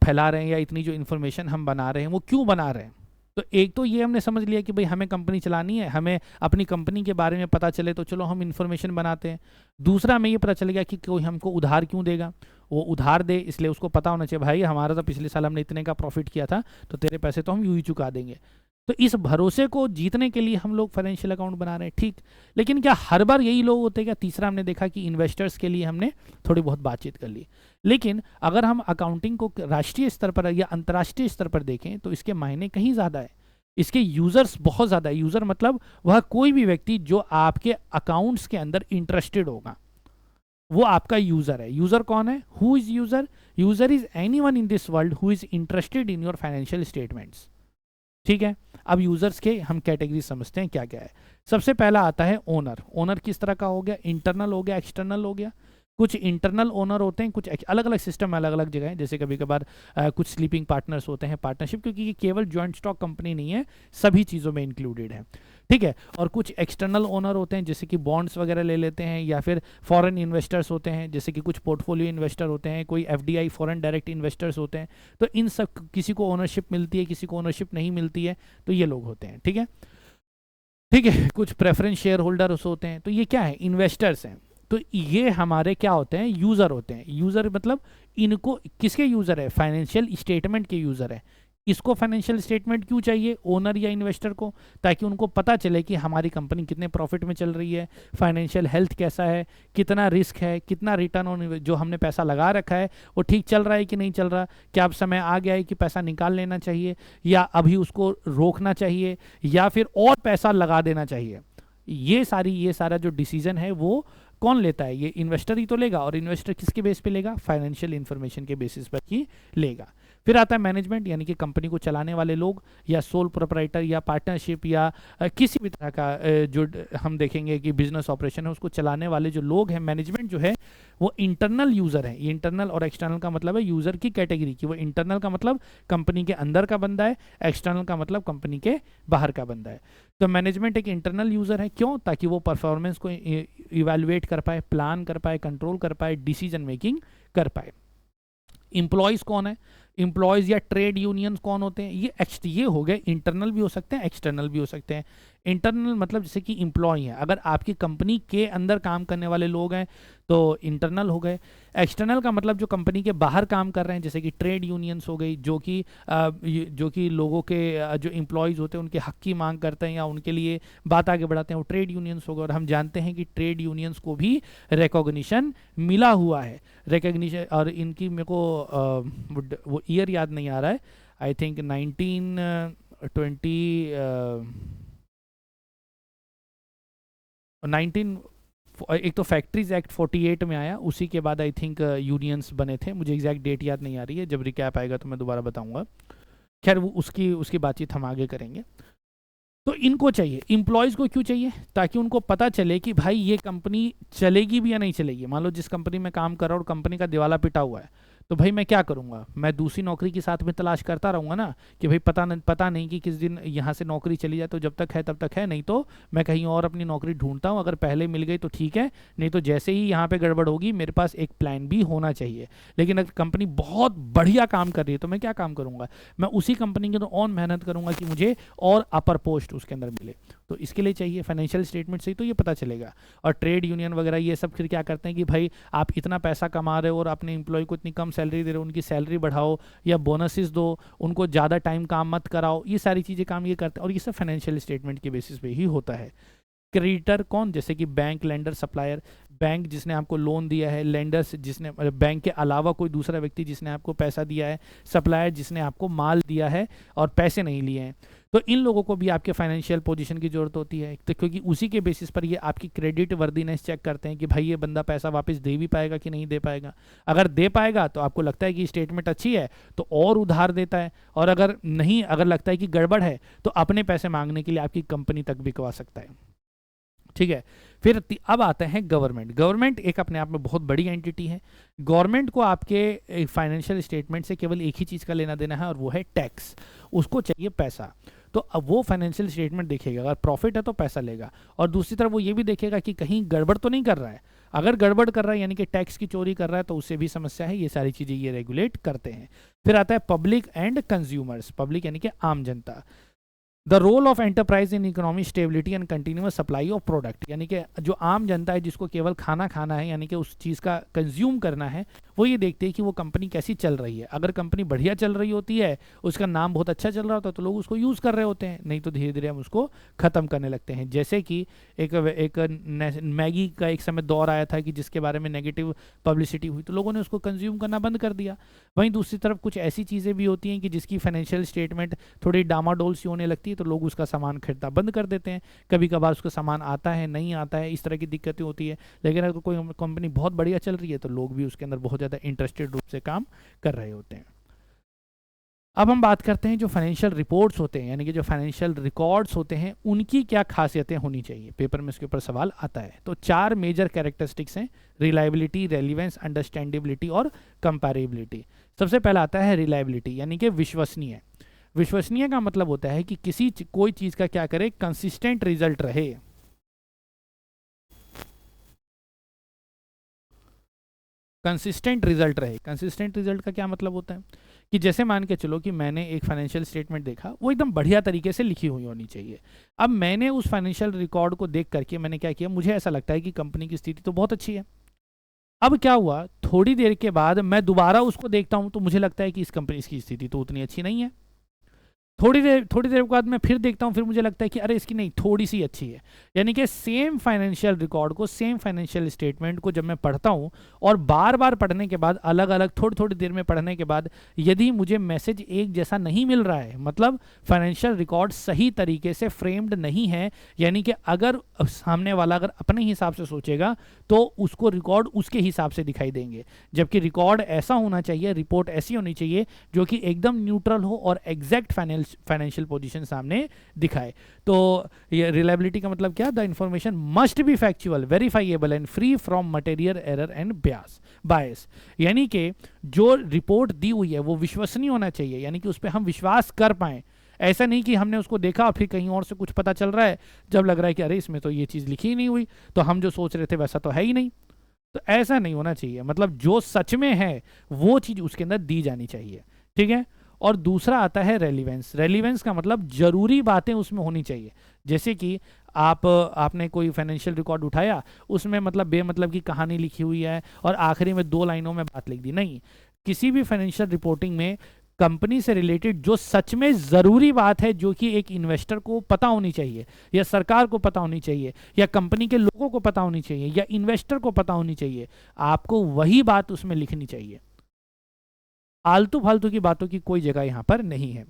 [SPEAKER 1] फैला रहे हैं या इतनी जो इन्फॉर्मेशन हम बना रहे हैं वो क्यों बना रहे हैं। तो एक तो ये हमने समझ लिया कि भाई हमें कंपनी चलानी है, हमें अपनी कंपनी के बारे में पता चले तो चलो हम इन्फॉर्मेशन बनाते हैं। दूसरा हमें ये पता चल गया कि कोई हमको उधार क्यों देगा, वो उधार दे इसलिए उसको पता होना चाहिए भाई हमारा तो पिछले साल हमने इतने का प्रॉफिट किया था तो तेरे पैसे तो हम यूं ही चुका देंगे। तो इस भरोसे को जीतने के लिए हम लोग फाइनेंशियल अकाउंट बना रहे हैं, ठीक। लेकिन क्या हर बार यही लोग होते हैं क्या? तीसरा हमने देखा कि इन्वेस्टर्स के लिए हमने थोड़ी बहुत बातचीत कर ली। लेकिन अगर हम अकाउंटिंग को राष्ट्रीय स्तर पर या अंतर्राष्ट्रीय स्तर पर देखें तो इसके मायने कहीं ज़्यादा है। इसके यूजर्स बहुत ज़्यादा है। यूजर मतलब वह कोई भी व्यक्ति जो आपके अकाउंट्स के अंदर इंटरेस्टेड होगा, वो आपका यूजर है। यूजर कौन है? Who is user? User is anyone in this world who is interested in your financial statements. ठीक है, अब यूजर्स के हम कैटेगरी समझते हैं क्या क्या है। सबसे पहला आता है ओनर। ओनर किस तरह का हो गया? इंटरनल हो गया, एक्सटर्नल हो गया। कुछ इंटरनल ओनर होते हैं, कुछ अलग अलग सिस्टम अलग अलग जगह है। जैसे कभी कभार कुछ स्लीपिंग पार्टनर्स होते हैं, पार्टनरशिप, क्योंकि ये केवल ज्वाइंट स्टॉक कंपनी नहीं है, सभी चीज़ों में इंक्लूडेड है। ठीक है, और कुछ एक्सटर्नल ओनर होते हैं जैसे कि बॉन्ड्स वगैरह ले लेते हैं, या फिर फॉरेन इन्वेस्टर्स होते हैं, जैसे कि कुछ पोर्टफोलियो इन्वेस्टर होते हैं, कोई एफडीआई फॉरेन डायरेक्ट इन्वेस्टर्स होते हैं। तो इन सब, किसी को ओनरशिप मिलती है, किसी को ओनरशिप नहीं मिलती है, तो ये लोग होते हैं। ठीक है, ठीक है, कुछ प्रेफरेंस शेयर होल्डर्स होते हैं। तो ये क्या है? इन्वेस्टर्स हैं। तो ये हमारे क्या होते हैं? यूज़र होते हैं। यूज़र मतलब इनको किसके यूज़र है? फाइनेंशियल स्टेटमेंट के यूज़र है। इसको फाइनेंशियल स्टेटमेंट क्यों चाहिए? ओनर या इन्वेस्टर को, ताकि उनको पता चले कि हमारी कंपनी कितने प्रॉफिट में चल रही है, फाइनेंशियल हेल्थ कैसा है, कितना रिस्क है, कितना रिटर्न ऑन जो हमने पैसा लगा रखा है वो ठीक चल रहा है कि नहीं चल रहा, क्या अब समय आ गया है कि पैसा निकाल लेना चाहिए, या अभी उसको रोकना चाहिए, या फिर और पैसा लगा देना चाहिए। ये सारा जो डिसीजन है वो कौन लेता है? ये इन्वेस्टर ही तो लेगा। और इन्वेस्टर किसके बेस पे लेगा? फाइनेंशियल इंफॉर्मेशन के बेसिस पर ही लेगा। फिर आता है मैनेजमेंट, यानी कि कंपनी को चलाने वाले लोग, या सोल प्रोप्राइटर, या पार्टनरशिप, या किसी भी तरह का जो हम देखेंगे कि बिजनेस ऑपरेशन है, उसको चलाने वाले जो लोग हैं, मैनेजमेंट जो है वो इंटरनल यूजर है। ये इंटरनल और एक्सटर्नल का मतलब है यूजर की कैटेगरी की। वो इंटरनल का मतलब कंपनी के अंदर का बंदा है, एक्सटर्नल का मतलब कंपनी के बाहर का बंदा है। तो मैनेजमेंट एक इंटरनल यूजर है, क्यों? ताकि वो परफॉर्मेंस को इवैल्यूएट कर पाए, प्लान कर पाए, कंट्रोल कर पाए, डिसीजन मेकिंग कर पाए। इंप्लॉयज कौन है? इंप्लॉयज या ट्रेड यूनियंस कौन होते हैं? ये हो गए, इंटरनल भी हो सकते हैं, एक्सटर्नल भी हो सकते हैं। इंटरनल मतलब जैसे कि इंप्लॉय हैं, अगर आपकी कंपनी के अंदर काम करने वाले लोग हैं तो इंटरनल हो गए। एक्सटर्नल का मतलब जो कंपनी के बाहर काम कर रहे हैं, जैसे कि ट्रेड यूनियंस हो गई, जो कि लोगों के जो एम्प्लॉयज़ होते हैं उनके हक की मांग करते हैं या उनके लिए बात आगे बढ़ाते हैं, वो ट्रेड यूनियंस हो गए। और हम जानते हैं कि ट्रेड यूनियंस को भी रिकॉग्निशन मिला हुआ है, रिकॉग्निशन। और इनकी मेरे को वो ईयर याद नहीं आ रहा है, आई थिंक 19 एक तो फैक्ट्रीज एक्ट 48 में आया, उसी के बाद आई थिंक यूनियंस बने थे। मुझे एग्जैक्ट डेट याद नहीं आ रही है, जब रिकैप आएगा तो मैं दोबारा बताऊंगा। खैर वो उसकी बातचीत हम आगे करेंगे। तो इनको चाहिए, इम्प्लॉयज़ को क्यों चाहिए? ताकि उनको पता चले कि भाई ये कंपनी चलेगी भी या नहीं चलेगी। मान लो जिस कंपनी में काम कर रहा हूँ और कंपनी का दिवाला पिटा हुआ है, तो भाई मैं क्या करूँगा? मैं दूसरी नौकरी के साथ में तलाश करता रहूँगा ना, कि भाई पता नहीं कि किस दिन यहाँ से नौकरी चली जाए, तो जब तक है तब तक है, नहीं तो मैं कहीं और अपनी नौकरी ढूंढता हूँ। अगर पहले मिल गई तो ठीक है, नहीं तो जैसे ही यहाँ पे गड़बड़ होगी मेरे पास एक प्लान भी होना चाहिए। लेकिन अगर कंपनी बहुत बढ़िया काम कर रही है तो मैं क्या काम करूँगा? मैं उसी कंपनी के अंदर और मेहनत करूँगा कि मुझे और अपर पोस्ट उसके अंदर मिले। तो इसके लिए चाहिए फाइनेंशियल स्टेटमेंट से ही तो ये पता चलेगा। और ट्रेड यूनियन वगैरह ये सब फिर क्या करते हैं कि भाई आप इतना पैसा कमा रहे हो और अपने एम्प्लॉय को इतनी कम सैलरी दे रहे हो, उनकी सैलरी बढ़ाओ या बोनसेस दो, उनको ज़्यादा टाइम काम मत कराओ, ये सारी चीज़ें काम ये करते हैं। और ये सब फाइनेंशियल स्टेटमेंट के बेसिस पे ही होता है। क्रेडिटर कौन? जैसे कि बैंक, लेंडर, सप्लायर। बैंक जिसने आपको लोन दिया है, लेंडर्स जिसने बैंक के अलावा कोई दूसरा व्यक्ति जिसने आपको पैसा दिया है, सप्लायर जिसने आपको माल दिया है और पैसे नहीं लिए हैं। तो इन लोगों को भी आपके फाइनेंशियल पोजीशन की ज़रूरत होती है, तो क्योंकि उसी के बेसिस पर ये आपकी क्रेडिट वर्दीनेस चेक करते हैं कि भाई ये बंदा पैसा वापस दे भी पाएगा कि नहीं दे पाएगा। अगर दे पाएगा तो आपको लगता है कि स्टेटमेंट अच्छी है तो और उधार देता है, और अगर नहीं, अगर लगता है कि गड़बड़ है तो अपने पैसे मांगने के लिए आपकी कंपनी तक बिकवा सकता है। ठीक है, फिर अब आते हैं गवर्नमेंट। गवर्नमेंट एक अपने आप में बहुत बड़ी एंटिटी है। गवर्नमेंट को आपके फाइनेंशियल स्टेटमेंट से केवल एक ही चीज़ का लेना देना है, और वो है टैक्स। उसको चाहिए पैसा। तो अब वो फाइनेंशियल स्टेटमेंट देखेगा, अगर प्रॉफिट है तो पैसा लेगा, और दूसरी तरफ वो ये भी देखेगा कि कहीं गड़बड़ तो नहीं कर रहा है। अगर गड़बड़ कर रहा है यानी कि टैक्स की चोरी कर रहा है तो उससे भी समस्या है। ये सारी चीज़ें ये रेगुलेट करते हैं। फिर आता है पब्लिक एंड कंज्यूमर्स। पब्लिक यानी कि आम जनता। The role of enterprise in economic stability and continuous supply of product, यानी कि जो आम जनता है जिसको केवल खाना खाना है, यानी कि उस चीज़ का कंज्यूम करना है, वो ये देखते हैं कि वो कंपनी कैसी चल रही है। अगर कंपनी बढ़िया चल रही होती है, उसका नाम बहुत अच्छा चल रहा होता है, तो लोग उसको यूज़ कर रहे होते हैं, नहीं तो धीरे धीरे हम उसको ख़त्म करने लगते हैं। जैसे कि एक मैगी का एक समय दौर आया था कि जिसके बारे में नेगेटिव पब्लिसिटी हुई, तो लोगों ने उसको कंज्यूम करना बंद कर दिया। वहीं दूसरी तरफ कुछ ऐसी चीज़ें भी होती हैं कि जिसकी फाइनेंशियल स्टेटमेंट थोड़ी डामाडोल सी होने लगती है, तो लोग उसका सामान खरीदना बंद कर देते हैं। कभी कभार उसका सामान आता है, नहीं आता है, इस तरह की दिक्कतें होती है। लेकिन अगर कोई कंपनी बहुत बढ़िया चल रही है तो लोग भी उसके अंदर बहुत ज़्यादा इंटरेस्टेड रूप से काम कर रहे होते हैं। अब हम बात करते हैं जो फाइनेंशियल रिपोर्ट्स होते हैं, यानी कि जो फाइनेंशियल रिकॉर्ड्स होते हैं, उनकी क्या खासियतें होनी चाहिए। पेपर में इसके ऊपर सवाल आता है। तो 4 मेजर कैरेक्टरिस्टिक्स हैं: रिलायबिलिटी, रेलिवेंस, अंडरस्टैंडेबिलिटी और कंपैरेबिलिटी। सबसे पहला आता है रिलायबिलिटी, यानी कि विश्वसनीय। विश्वसनीय का मतलब होता है कि कोई चीज़ का क्या करे, कंसिस्टेंट रिजल्ट रहे। कंसिस्टेंट रिजल्ट रहे। कंसिस्टेंट रिजल्ट का क्या मतलब होता है कि जैसे मान के चलो कि मैंने एक फाइनेंशियल स्टेटमेंट देखा, वो एकदम बढ़िया तरीके से लिखी हुई होनी चाहिए। अब मैंने उस फाइनेंशियल रिकॉर्ड को देख करके मैंने क्या किया, मुझे ऐसा लगता है कि कंपनी की स्थिति तो बहुत अच्छी है। अब क्या हुआ, थोड़ी देर के बाद मैं दोबारा उसको देखता हूं तो मुझे लगता है कि इस कंपनी की स्थिति तो उतनी अच्छी नहीं है। थोड़ी देर के बाद मैं फिर देखता हूँ, फिर मुझे लगता है कि अरे इसकी नहीं, थोड़ी सी अच्छी है। यानी कि सेम फाइनेंशियल रिकॉर्ड को, सेम फाइनेंशियल स्टेटमेंट को जब मैं पढ़ता हूँ और बार बार पढ़ने के बाद, अलग अलग थोड़ी थोड़ी देर में पढ़ने के बाद, यदि मुझे मैसेज एक जैसा नहीं मिल रहा है, मतलब फाइनेंशियल रिकॉर्ड सही तरीके से फ्रेम्ड नहीं है, यानी कि अगर सामने वाला अगर अपने हिसाब से सोचेगा तो उसको रिकॉर्ड उसके हिसाब से दिखाई देंगे। जबकि रिकॉर्ड ऐसा होना चाहिए, रिपोर्ट ऐसी होनी चाहिए जो कि एकदम न्यूट्रल हो और एग्जैक्ट फाइनेंशियल पोजीशन सामने दिखाए। तो ये रिलायबिलिटी का मतलब क्या, the information must be factual, verifiable and free from material error and बायस। यानी कि जो रिपोर्ट दी हुई है वो विश्वसनीय होना चाहिए, यानी कि उस पर हम विश्वास कर पाएं। ऐसा नहीं कि हमने उसको देखा और फिर कहीं और से कुछ पता चल रहा है, जब लग रहा है कि अरे इसमें तो ये चीज़ लिखी ही नहीं हुई, तो हम जो सोच रहे थे वैसा तो है ही नहीं। तो ऐसा नहीं होना चाहिए, मतलब जो सच में है वो चीज़ उसके अंदर दी जानी चाहिए। ठीक है। और दूसरा आता है रेलिवेंस। रेलिवेंस का मतलब जरूरी बातें उसमें होनी चाहिए। जैसे कि आपने कोई फाइनेंशियल रिकॉर्ड उठाया, उसमें मतलब बेमतलब की कहानी लिखी हुई है और आखिरी में 2 लाइनों में बात लिख दी। नहीं, किसी भी फाइनेंशियल रिपोर्टिंग में कंपनी से रिलेटेड जो सच में ज़रूरी बात है, जो कि एक इन्वेस्टर को पता होनी चाहिए, या सरकार को पता होनी चाहिए, या कंपनी के लोगों को पता होनी चाहिए, या इन्वेस्टर को पता होनी चाहिए, आपको वही बात उसमें लिखनी चाहिए। आलतू फालतू की बातों की कोई जगह यहाँ पर नहीं है।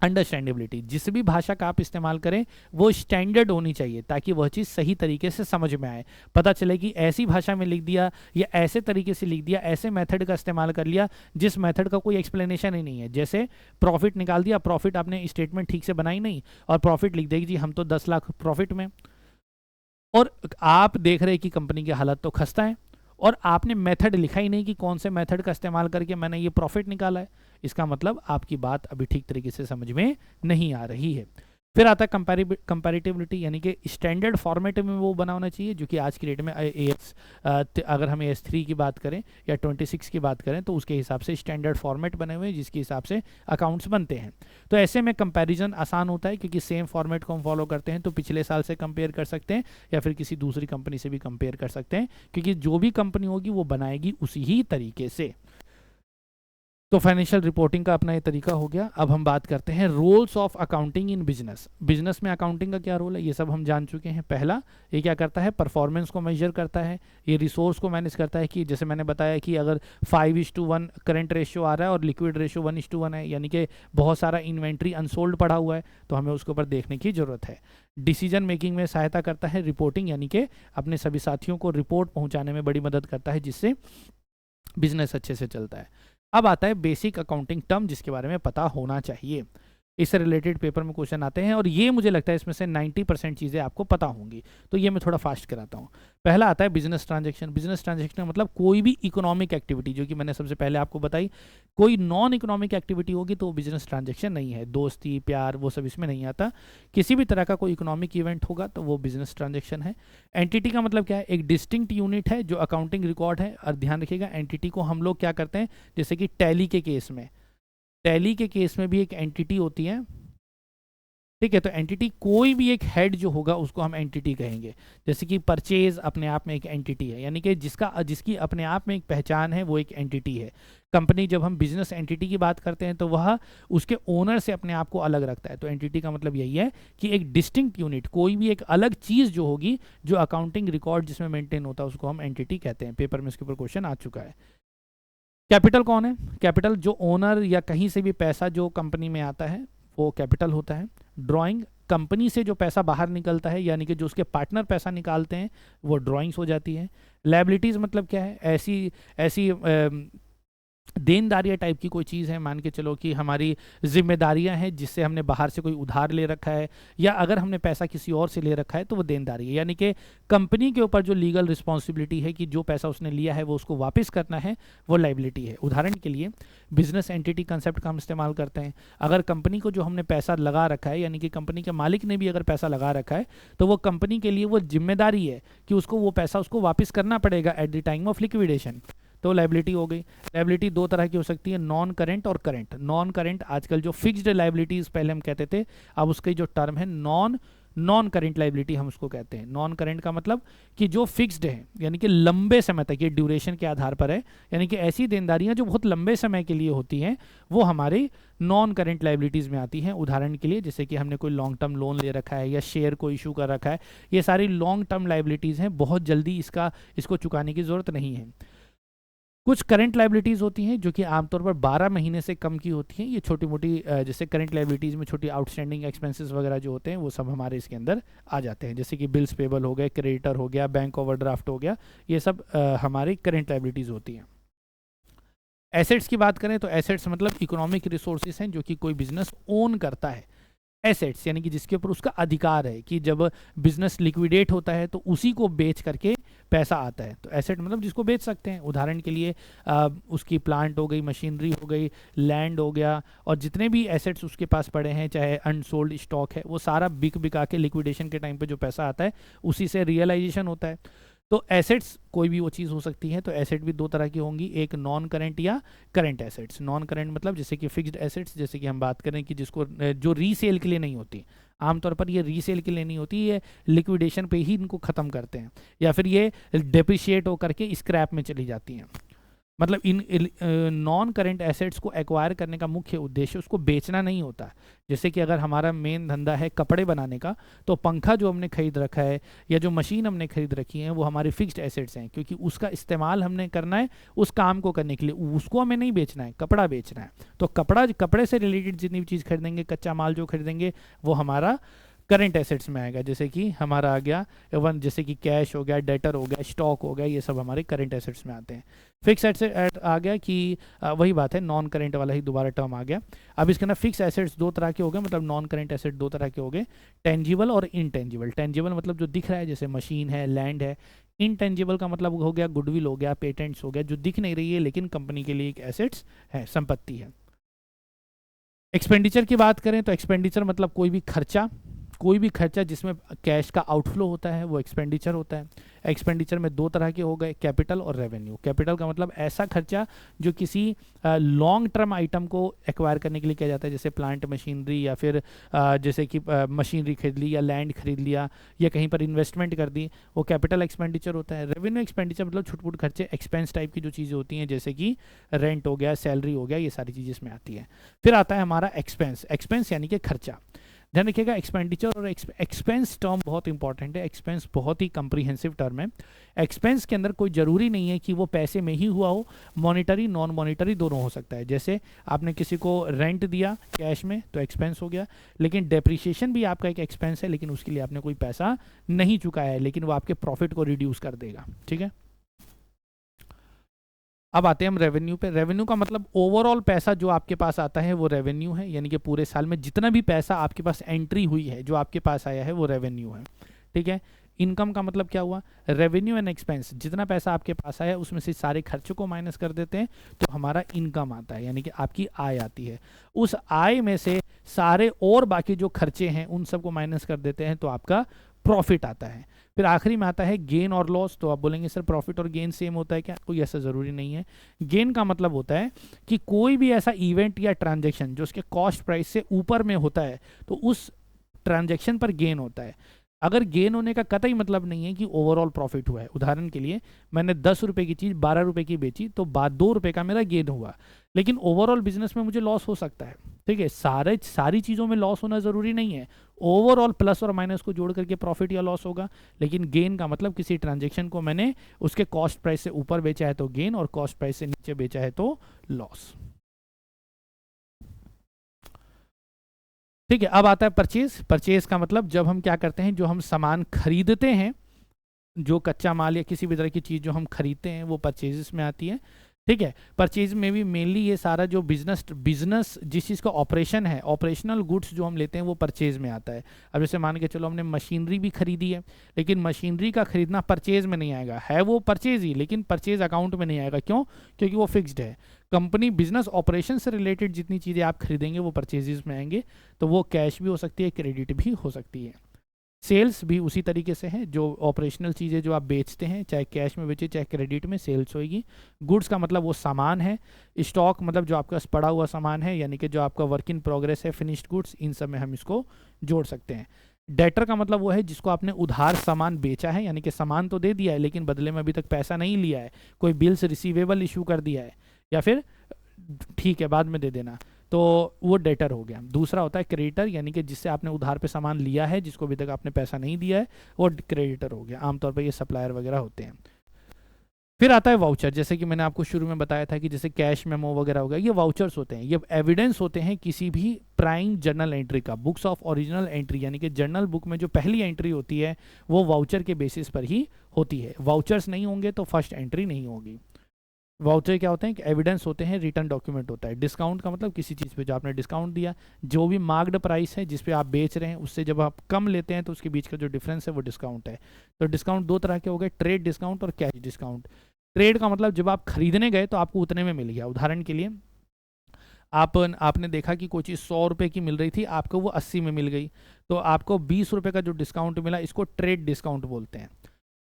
[SPEAKER 1] अंडरस्टैंडेबिलिटी, जिस भी भाषा का आप इस्तेमाल करें वो स्टैंडर्ड होनी चाहिए, ताकि वह चीज़ सही तरीके से समझ में आए। पता चले कि ऐसी भाषा में लिख दिया या ऐसे तरीके से लिख दिया, ऐसे मेथड का इस्तेमाल कर लिया जिस मेथड का कोई एक्सप्लेनेशन ही नहीं है। जैसे प्रॉफिट निकाल दिया, प्रॉफिट आपने स्टेटमेंट ठीक से बनाई नहीं और प्रॉफिट लिख देगी जी हम तो 10 लाख प्रॉफिट में, और आप देख रहे हैं कि कंपनी की हालत तो खस्ता है, और आपने मेथड लिखा ही नहीं कि कौन से मेथड का इस्तेमाल करके मैंने ये प्रॉफिट निकाला है। इसका मतलब आपकी बात अभी ठीक तरीके से समझ में नहीं आ रही है। फिर आता है कंपैरेटिबिलिटी, यानी कि स्टैंडर्ड फॉर्मेट में वो बना होना चाहिए, जो कि आज की डेट में अगर हम AS3 की बात करें या 26 की बात करें तो उसके हिसाब से स्टैंडर्ड फॉर्मेट बने हुए हैं, जिसके हिसाब से अकाउंट्स बनते हैं। तो ऐसे में कंपैरिजन आसान होता है, क्योंकि सेम फॉर्मेट को हम फॉलो करते हैं तो पिछले साल से कंपेयर कर सकते हैं या फिर किसी दूसरी कंपनी से भी कंपेयर कर सकते हैं, क्योंकि जो भी कंपनी होगी वो बनाएगी उसी ही तरीके से। तो फाइनेंशियल रिपोर्टिंग का अपना ये तरीका हो गया। अब हम बात करते हैं roles of accounting in business. Business में अकाउंटिंग का क्या रोल है, ये सब हम जान चुके हैं। पहला, ये क्या करता है, परफॉर्मेंस को मेजर करता है, ये रिसोर्स को मैनेज करता है, कि जैसे मैंने बताया कि अगर 5:1 करंट रेशियो आ रहा है और लिक्विड रेशियो 1:1 है, यानी कि बहुत सारा इन्वेंट्री अनसोल्ड पड़ा हुआ है, तो हमें उसके ऊपर देखने की ज़रूरत है। डिसीजन मेकिंग में सहायता करता है रिपोर्टिंग, यानी कि अपने सभी साथियों को रिपोर्ट पहुँचाने में बड़ी मदद करता है, जिससे बिजनेस अच्छे से चलता है। अब आता है बेसिक अकाउंटिंग टर्म, जिसके बारे में पता होना चाहिए। इससे रिलेटेड पेपर में क्वेश्चन आते हैं और ये मुझे लगता है इसमें से 90% चीज़ें आपको पता होंगी, तो ये मैं थोड़ा फास्ट कराता हूँ। पहला आता है बिजनेस ट्रांजैक्शन। बिजनेस ट्रांजैक्शन मतलब कोई भी इकोनॉमिक एक्टिविटी, जो कि मैंने सबसे पहले आपको बताई, कोई नॉन इकोनॉमिक एक्टिविटी होगी तो वो बिजनेस ट्रांजैक्शन नहीं है। दोस्ती, प्यार, वो सब इसमें नहीं आता। किसी भी तरह का कोई इकोनॉमिक इवेंट होगा तो वो बिजनेस ट्रांजैक्शन है। एंटिटी का मतलब क्या है, एक डिस्टिंक्ट यूनिट है जो अकाउंटिंग रिकॉर्ड है। और ध्यान रखिएगा, एंटिटी को हम लोग क्या करते हैं, जैसे कि टैली के केस में, टैली के केस में भी एक एंटिटी होती है, ठीक है। तो एंटिटी, कोई भी एक हेड जो होगा उसको हम एंटिटी कहेंगे। जैसे कि परचेज अपने आप में एक एंटिटी है, यानी कि जिसकी अपने आप में एक पहचान है, वो एक एंटिटी है। कंपनी, जब हम बिजनेस एंटिटी की बात करते हैं तो वह उसके ओनर से अपने आप को अलग रखता है। तो एंटिटी का मतलब यही है कि एक डिस्टिंक्ट यूनिट, कोई भी एक अलग चीज़ जो होगी, जो अकाउंटिंग रिकॉर्ड जिसमें मेंटेन होता है, उसको हम एंटिटी कहते हैं। पेपर में इसके ऊपर क्वेश्चन आ चुका है। कैपिटल कौन है, कैपिटल जो ओनर या कहीं से भी पैसा जो कंपनी में आता है वो कैपिटल होता है। ड्राइंग, कंपनी से जो पैसा बाहर निकलता है यानी कि जो उसके पार्टनर पैसा निकालते हैं वो ड्राइंग्स हो जाती है। लायबिलिटीज़ मतलब क्या है, ऐसी ऐसी देनदारियाँ टाइप की कोई चीज़ है, मान के चलो कि हमारी जिम्मेदारियां हैं जिससे हमने बाहर से कोई उधार ले रखा है, या अगर हमने पैसा किसी और से ले रखा है तो वो देनदारी है, यानी कि कंपनी के ऊपर जो लीगल रिस्पॉन्सिबिलिटी है कि जो पैसा उसने लिया है वो उसको वापस करना है, वो लाइबिलिटी है। उदाहरण के लिए बिजनेस एंटिटी कंसेप्ट का हम इस्तेमाल करते हैं। अगर कंपनी को जो हमने पैसा लगा रखा है, यानी कि कंपनी के मालिक ने भी अगर पैसा लगा रखा है, तो वो कंपनी के लिए वो जिम्मेदारी है कि उसको वो पैसा उसको वापस करना पड़ेगा at the time of liquidation, तो लाइबिलिटी हो गई। लाइबिलिटी दो तरह की हो सकती है, नॉन करेंट और करेंट। नॉन करेंट आजकल जो फिक्स्ड लाइबिलिटीज पहले हम कहते थे, अब उसकी जो टर्म है नॉन करेंट लाइबिलिटी हम उसको कहते हैं। नॉन करेंट का मतलब कि जो फिक्स्ड है, यानी कि लंबे समय तक, ये ड्यूरेशन के आधार पर है, यानी कि ऐसी देनदारियां जो बहुत लंबे समय के लिए होती हैं वो हमारी नॉन करेंट लाइबिलिटीज़ में आती हैं। उदाहरण के लिए जैसे कि हमने कोई लॉन्ग टर्म लोन ले रखा है या शेयर को इशू कर रखा है, ये सारी लॉन्ग टर्म लाइबिलिटीज़ हैं, बहुत जल्दी इसको चुकाने की ज़रूरत नहीं है। कुछ करंट लाइबिलिटीज़ होती हैं जो कि आमतौर पर 12 महीने से कम की होती हैं। ये छोटी मोटी जैसे करंट लाइबिलिटीज़ में छोटी आउटस्टैंडिंग एक्सपेंसेस वगैरह जो होते हैं वो सब हमारे इसके अंदर आ जाते हैं, जैसे कि बिल्स पेबल हो गए, क्रेडिटर हो गया, बैंक ओवरड्राफ्ट हो गया, ये सब हमारी करंट लाइबिलिटीज़ होती हैं। एसेट्स की बात करें तो एसेट्स मतलब इकोनॉमिक रिसोर्सेज हैं जो कि कोई बिजनेस ओन करता है। एसेट्स यानी कि जिसके ऊपर उसका अधिकार है कि जब बिजनेस लिक्विडेट होता है तो उसी को बेच करके पैसा आता है, तो एसेट मतलब जिसको बेच सकते हैं। उदाहरण के लिए उसकी प्लांट हो गई, मशीनरी हो गई, लैंड हो गया, और जितने भी एसेट्स उसके पास पड़े हैं, चाहे अनसोल्ड स्टॉक है, वो सारा बिका के लिक्विडेशन के टाइम पे जो पैसा आता है उसी से रियलाइजेशन होता है। तो एसेट्स कोई भी वो चीज़ हो सकती है। तो एसेट भी दो तरह की होंगी, एक नॉन करेंट या करेंट एसेट्स। नॉन करेंट मतलब जैसे कि फिक्स्ड एसेट्स, जैसे कि हम बात करें कि जिसको जो रीसेल के लिए नहीं होती, आमतौर पर ये रीसेल के लिए नहीं होती, ये लिक्विडेशन पे ही इनको ख़त्म करते हैं, या फिर ये डेप्रिशिएट होकर के स्क्रैप में चली जाती हैं। मतलब इन नॉन करेंट एसेट्स को एक्वायर करने का मुख्य उद्देश्य उसको बेचना नहीं होता। जैसे कि अगर हमारा मेन धंधा है कपड़े बनाने का, तो पंखा जो हमने खरीद रखा है या जो मशीन हमने खरीद रखी है वो हमारी फिक्स्ड एसेट्स हैं, क्योंकि उसका इस्तेमाल हमने करना है उस काम को करने के लिए, उसको हमें नहीं बेचना है, कपड़ा बेचना है। तो कपड़े से रिलेटेड जितनी भी चीज़ खरीदेंगे, कच्चा माल जो खरीदेंगे, वो हमारा करंट एसेट्स में आएगा। जैसे कि हमारा आ गया जैसे कि कैश हो गया, डेटर हो गया, स्टॉक हो गया, ये सब हमारे करंट एसेट्स में आते हैं। फिक्स एसेट आ गया कि वही बात है, नॉन करंट वाला ही दोबारा टर्म आ गया। अब इसके अंदर फिक्स एसेट्स दो तरह के हो गए, मतलब नॉन करंट एसेट दो तरह के हो गए, टेंजिबल और इनटेंजिबल। टेंजिबल मतलब जो दिख रहा है, जैसे मशीन है, लैंड है। इनटेंजिबल का मतलब हो गया गुडविल हो गया, पेटेंट्स हो गया, जो दिख नहीं रही है लेकिन कंपनी के लिए एक एसेट्स है, संपत्ति है। एक्सपेंडिचर की बात करें तो एक्सपेंडिचर मतलब कोई भी खर्चा जिसमें कैश का आउटफ्लो होता है वो एक्सपेंडिचर होता है। एक्सपेंडिचर में दो तरह के हो गए, कैपिटल और रेवेन्यू। कैपिटल का मतलब ऐसा खर्चा जो किसी लॉन्ग टर्म आइटम को एक्वायर करने के लिए किया जाता है, जैसे प्लांट मशीनरी, या फिर जैसे कि मशीनरी खरीद ली या लैंड खरीद लिया या कहीं पर इन्वेस्टमेंट कर दी, वो कैपिटल एक्सपेंडिचर होता है। रेवेन्यू एक्सपेंडिचर मतलब छुटपुट खर्चे, एक्सपेंस टाइप की जो चीज़ें होती हैं, जैसे कि रेंट हो गया, सैलरी हो गया, ये सारी चीज़ें इसमें आती है। फिर आता है हमारा एक्सपेंस। एक्सपेंस यानी कि खर्चा। ध्यान रखिएगा, एक्सपेंडिचर और एक्सपेंस टर्म बहुत इंपॉर्टेंट है। एक्सपेंस बहुत ही कंप्रीहेंसिव टर्म है। एक्सपेंस के अंदर कोई ज़रूरी नहीं है कि वो पैसे में ही हुआ हो, मॉनिटरी नॉन मॉनिटरी दोनों हो सकता है। जैसे आपने किसी को रेंट दिया कैश में तो एक्सपेंस हो गया, लेकिन डेप्रिसिएशन भी आपका एक एक्सपेंस है, लेकिन उसके लिए आपने कोई पैसा नहीं चुकाया है, लेकिन वो आपके प्रॉफिट को रिड्यूस कर देगा। ठीक है, अब आते हैं हम रेवेन्यू पे। रेवेन्यू का मतलब ओवरऑल पैसा जो आपके पास आता है वो रेवेन्यू है, यानी कि पूरे साल में जितना भी पैसा आपके पास एंट्री हुई है, जो आपके पास आया है, वो रेवेन्यू है। ठीक है, इनकम का मतलब क्या हुआ, रेवेन्यू एंड एक्सपेंस, जितना पैसा आपके पास आया उसमें से सारे खर्चों को माइनस कर देते हैं तो हमारा इनकम आता है, यानी कि आपकी आय आती है। उस आय में से सारे और बाकी जो खर्चे हैं उन सबको माइनस कर देते हैं तो आपका प्रॉफिट आता है। फिर आखिरी में आता है गेन और लॉस। तो आप बोलेंगे सर प्रॉफिट और गेन सेम होता है क्या? कोई ऐसा ज़रूरी नहीं है। गेन का मतलब होता है कि कोई भी ऐसा इवेंट या ट्रांजैक्शन जो उसके कॉस्ट प्राइस से ऊपर में होता है तो उस ट्रांजैक्शन पर गेन होता है। अगर गेन होने का कतई मतलब नहीं है कि ओवरऑल प्रॉफिट हुआ है। उदाहरण के लिए मैंने 10 रुपये की चीज़ 12 रुपये की बेची तो 2 रुपये का मेरा गेन हुआ, लेकिन ओवरऑल बिजनेस में मुझे लॉस हो सकता है। ठीक है, सारी चीज़ों में लॉस होना ज़रूरी नहीं है। ओवरऑल प्लस और माइनस को जोड़ करके प्रॉफिट या लॉस होगा, लेकिन गेन का मतलब किसी ट्रांजेक्शन को मैंने उसके कॉस्ट प्राइस से ऊपर बेचा है तो गेन, और कॉस्ट प्राइस से नीचे बेचा है तो लॉस। ठीक है, अब आता है परचेज। परचेज का मतलब जब हम क्या करते हैं, जो हम सामान खरीदते हैं, जो कच्चा माल या किसी भी तरह की चीज़ जो हम खरीदते हैं वो परचेजेस में आती है। ठीक है, परचेज में भी मेनली ये सारा जो बिजनेस जिस चीज़ का ऑपरेशन है, ऑपरेशनल गुड्स जो हम लेते हैं वो परचेज में आता है। अब जैसे मान के चलो हमने मशीनरी भी खरीदी है, लेकिन मशीनरी का खरीदना परचेज में नहीं आएगा, है वो परचेज ही, लेकिन परचेज अकाउंट में नहीं आएगा। क्यों? क्योंकि वो फिक्स्ड है। कंपनी बिजनेस ऑपरेशन से रिलेटेड जितनी चीज़ें आप खरीदेंगे वो परचेजेस में आएंगे, तो वो कैश भी हो सकती है, क्रेडिट भी हो सकती है। सेल्स भी उसी तरीके से है, जो ऑपरेशनल चीज़ें जो आप बेचते हैं, चाहे कैश में बेचे चाहे क्रेडिट में, सेल्स होगी। गुड्स का मतलब वो सामान है। स्टॉक मतलब जो आपका पड़ा हुआ सामान है, यानी कि जो आपका वर्क इन प्रोग्रेस है, फिनिश्ड गुड्स, इन सब में हम इसको जोड़ सकते हैं। डेटर का मतलब वो है जिसको आपने उधार सामान बेचा है, यानी कि सामान तो दे दिया है लेकिन बदले में अभी तक पैसा नहीं लिया है, कोई बिल्स रिसीवेबल इशू कर दिया है, या फिर ठीक है बाद में दे देना, तो वो डेटर हो गया। दूसरा होता है क्रेडिटर, यानी कि जिससे आपने उधार पे सामान लिया है, जिसको अभी तक आपने पैसा नहीं दिया है, वो क्रेडिटर हो गया। आमतौर पर ये सप्लायर वगैरह होते हैं। फिर आता है वाउचर, जैसे कि मैंने आपको शुरू में बताया था कि जैसे कैश मेमो वगैरह हो गया, ये वाउचर्स होते हैं, ये एविडेंस होते हैं किसी भी प्राइम जर्नल एंट्री का। बुक्स ऑफ ओरिजिनल एंट्री, यानी कि जर्नल बुक में जो पहली एंट्री होती है वो वाउचर के बेसिस पर ही होती है। वाउचर्स नहीं होंगे तो फर्स्ट एंट्री नहीं होगी। वाउचर क्या होते हैं कि एविडेंस होते हैं, रिटर्न डॉक्यूमेंट होता है। डिस्काउंट का मतलब किसी चीज़ पे जो आपने डिस्काउंट दिया, जो भी मार्क्ड प्राइस है जिस पे आप बेच रहे हैं उससे जब आप कम लेते हैं तो उसके बीच का जो डिफरेंस है वो डिस्काउंट है। तो डिस्काउंट दो तरह के हो गए, ट्रेड डिस्काउंट और कैश डिस्काउंट। ट्रेड का मतलब जब आप खरीदने गए तो आपको उतने में मिल गया। उदाहरण के लिए आपने देखा कि कोई चीज़ 100 रुपये की मिल रही थी, आपको वो 80 में मिल गई, तो आपको 20 रुपये का जो डिस्काउंट मिला, इसको ट्रेड डिस्काउंट बोलते हैं।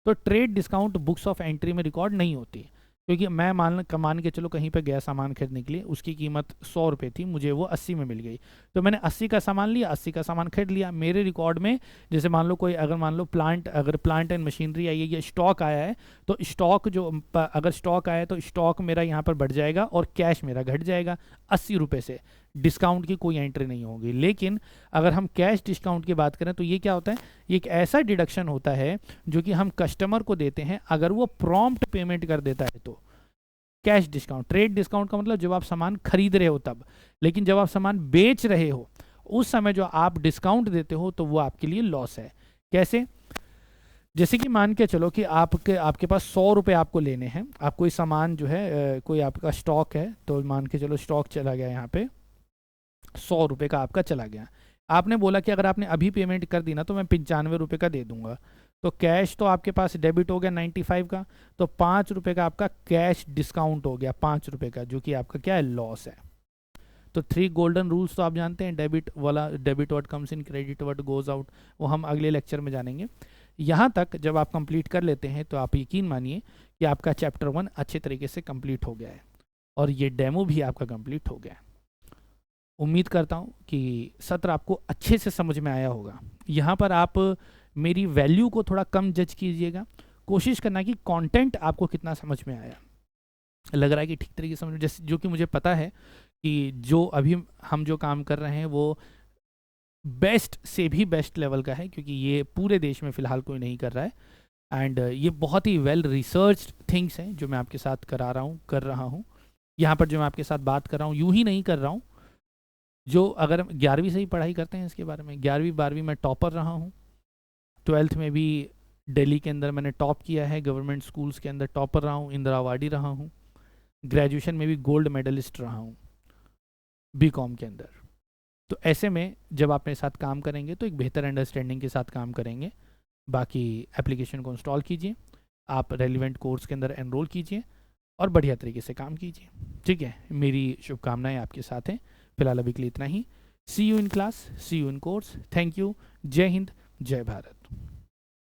[SPEAKER 1] तो trade discount books of entry में रिकॉर्ड नहीं होती, क्योंकि मैं मान के चलो कहीं पे गया सामान खरीदने के लिए, उसकी कीमत 100 रुपये थी, मुझे वो 80 में मिल गई, तो मैंने 80 का सामान लिया, 80 का सामान खरीद लिया। मेरे रिकॉर्ड में जैसे मान लो कोई अगर मान लो अगर प्लांट एंड मशीनरी आई है या स्टॉक आया है, तो स्टॉक अगर स्टॉक आया है तो स्टॉक मेरा यहाँ पर बढ़ जाएगा और कैश मेरा घट जाएगा 80 रुपये से। डिस्काउंट की कोई एंट्री नहीं होगी। लेकिन अगर हम कैश डिस्काउंट की बात करें तो ये क्या होता है, ये एक ऐसा डिडक्शन होता है जो कि हम कस्टमर को देते हैं अगर वो प्रॉम्प्ट पेमेंट कर देता है तो। कैश डिस्काउंट, ट्रेड डिस्काउंट का मतलब जब आप सामान खरीद रहे हो तब, लेकिन जब आप सामान बेच रहे हो उस समय जो आप डिस्काउंट देते हो तो वो आपके लिए लॉस है। कैसे? जैसे कि मान के चलो कि आपके पास 100 रुपये आपको लेने हैं, आप कोई सामान जो है कोई आपका स्टॉक है, तो मान के चलो स्टॉक चला गया यहाँ पे 100 रुपये का आपका चला गया। आपने बोला कि अगर आपने अभी पेमेंट कर दी ना तो मैं 95 रुपये का दे दूंगा, तो कैश तो आपके पास डेबिट हो गया 95 का, तो 5 रुपये का आपका कैश डिस्काउंट हो गया 5 रुपये का, जो कि आपका क्या है, लॉस है। तो 3 गोल्डन रूल्स तो आप जानते हैं, डेबिट वाला, debit what comes in, credit what goes out, वो हम अगले लेक्चर में जानेंगे। यहाँ तक जब आप कंप्लीट कर लेते हैं तो आप यकीन मानिए कि आपका चैप्टर 1 अच्छे तरीके से कंप्लीट हो गया है और ये डेमो भी आपका कंप्लीट हो गया है। उम्मीद करता हूँ कि सत्र आपको अच्छे से समझ में आया होगा। यहाँ पर आप मेरी वैल्यू को थोड़ा कम जज कीजिएगा, कोशिश करना कि कंटेंट आपको कितना समझ में आया। लग रहा है कि ठीक तरीके से समझ, जैसे जो कि मुझे पता है कि जो अभी हम जो काम कर रहे हैं वो बेस्ट से भी बेस्ट लेवल का है, क्योंकि ये पूरे देश में फ़िलहाल कोई नहीं कर रहा है। एंड ये बहुत ही वेल रिसर्च्ड थिंग्स हैं जो मैं आपके साथ कर रहा हूँ। यहाँ पर जो मैं आपके साथ बात कर रहा हूँ यूँ ही नहीं कर रहा हूँ। जो अगर हम 11वीं से ही पढ़ाई करते हैं इसके बारे में, 11वीं 12वीं में टॉपर रहा हूँ, 12th में भी दिल्ली के अंदर मैंने टॉप किया है, गवर्नमेंट स्कूल्स के अंदर टॉपर रहा हूँ, इंदिरा अवार्डी रहा हूँ, ग्रेजुएशन में भी गोल्ड मेडलिस्ट रहा हूँ बीकॉम के अंदर। तो ऐसे में जब आप मेरे साथ काम करेंगे तो एक बेहतर अंडरस्टैंडिंग के साथ काम करेंगे। बाकी एप्लीकेशन को इंस्टॉल कीजिए, आप रेलिवेंट कोर्स के अंदर एनरोल कीजिए और बढ़िया तरीके से काम कीजिए। ठीक है, मेरी शुभकामनाएं आपके साथ हैं। फिलहाल अभी के लिए इतना ही। See you in class, see you in course. Thank you. जय हिंद, जय भारत।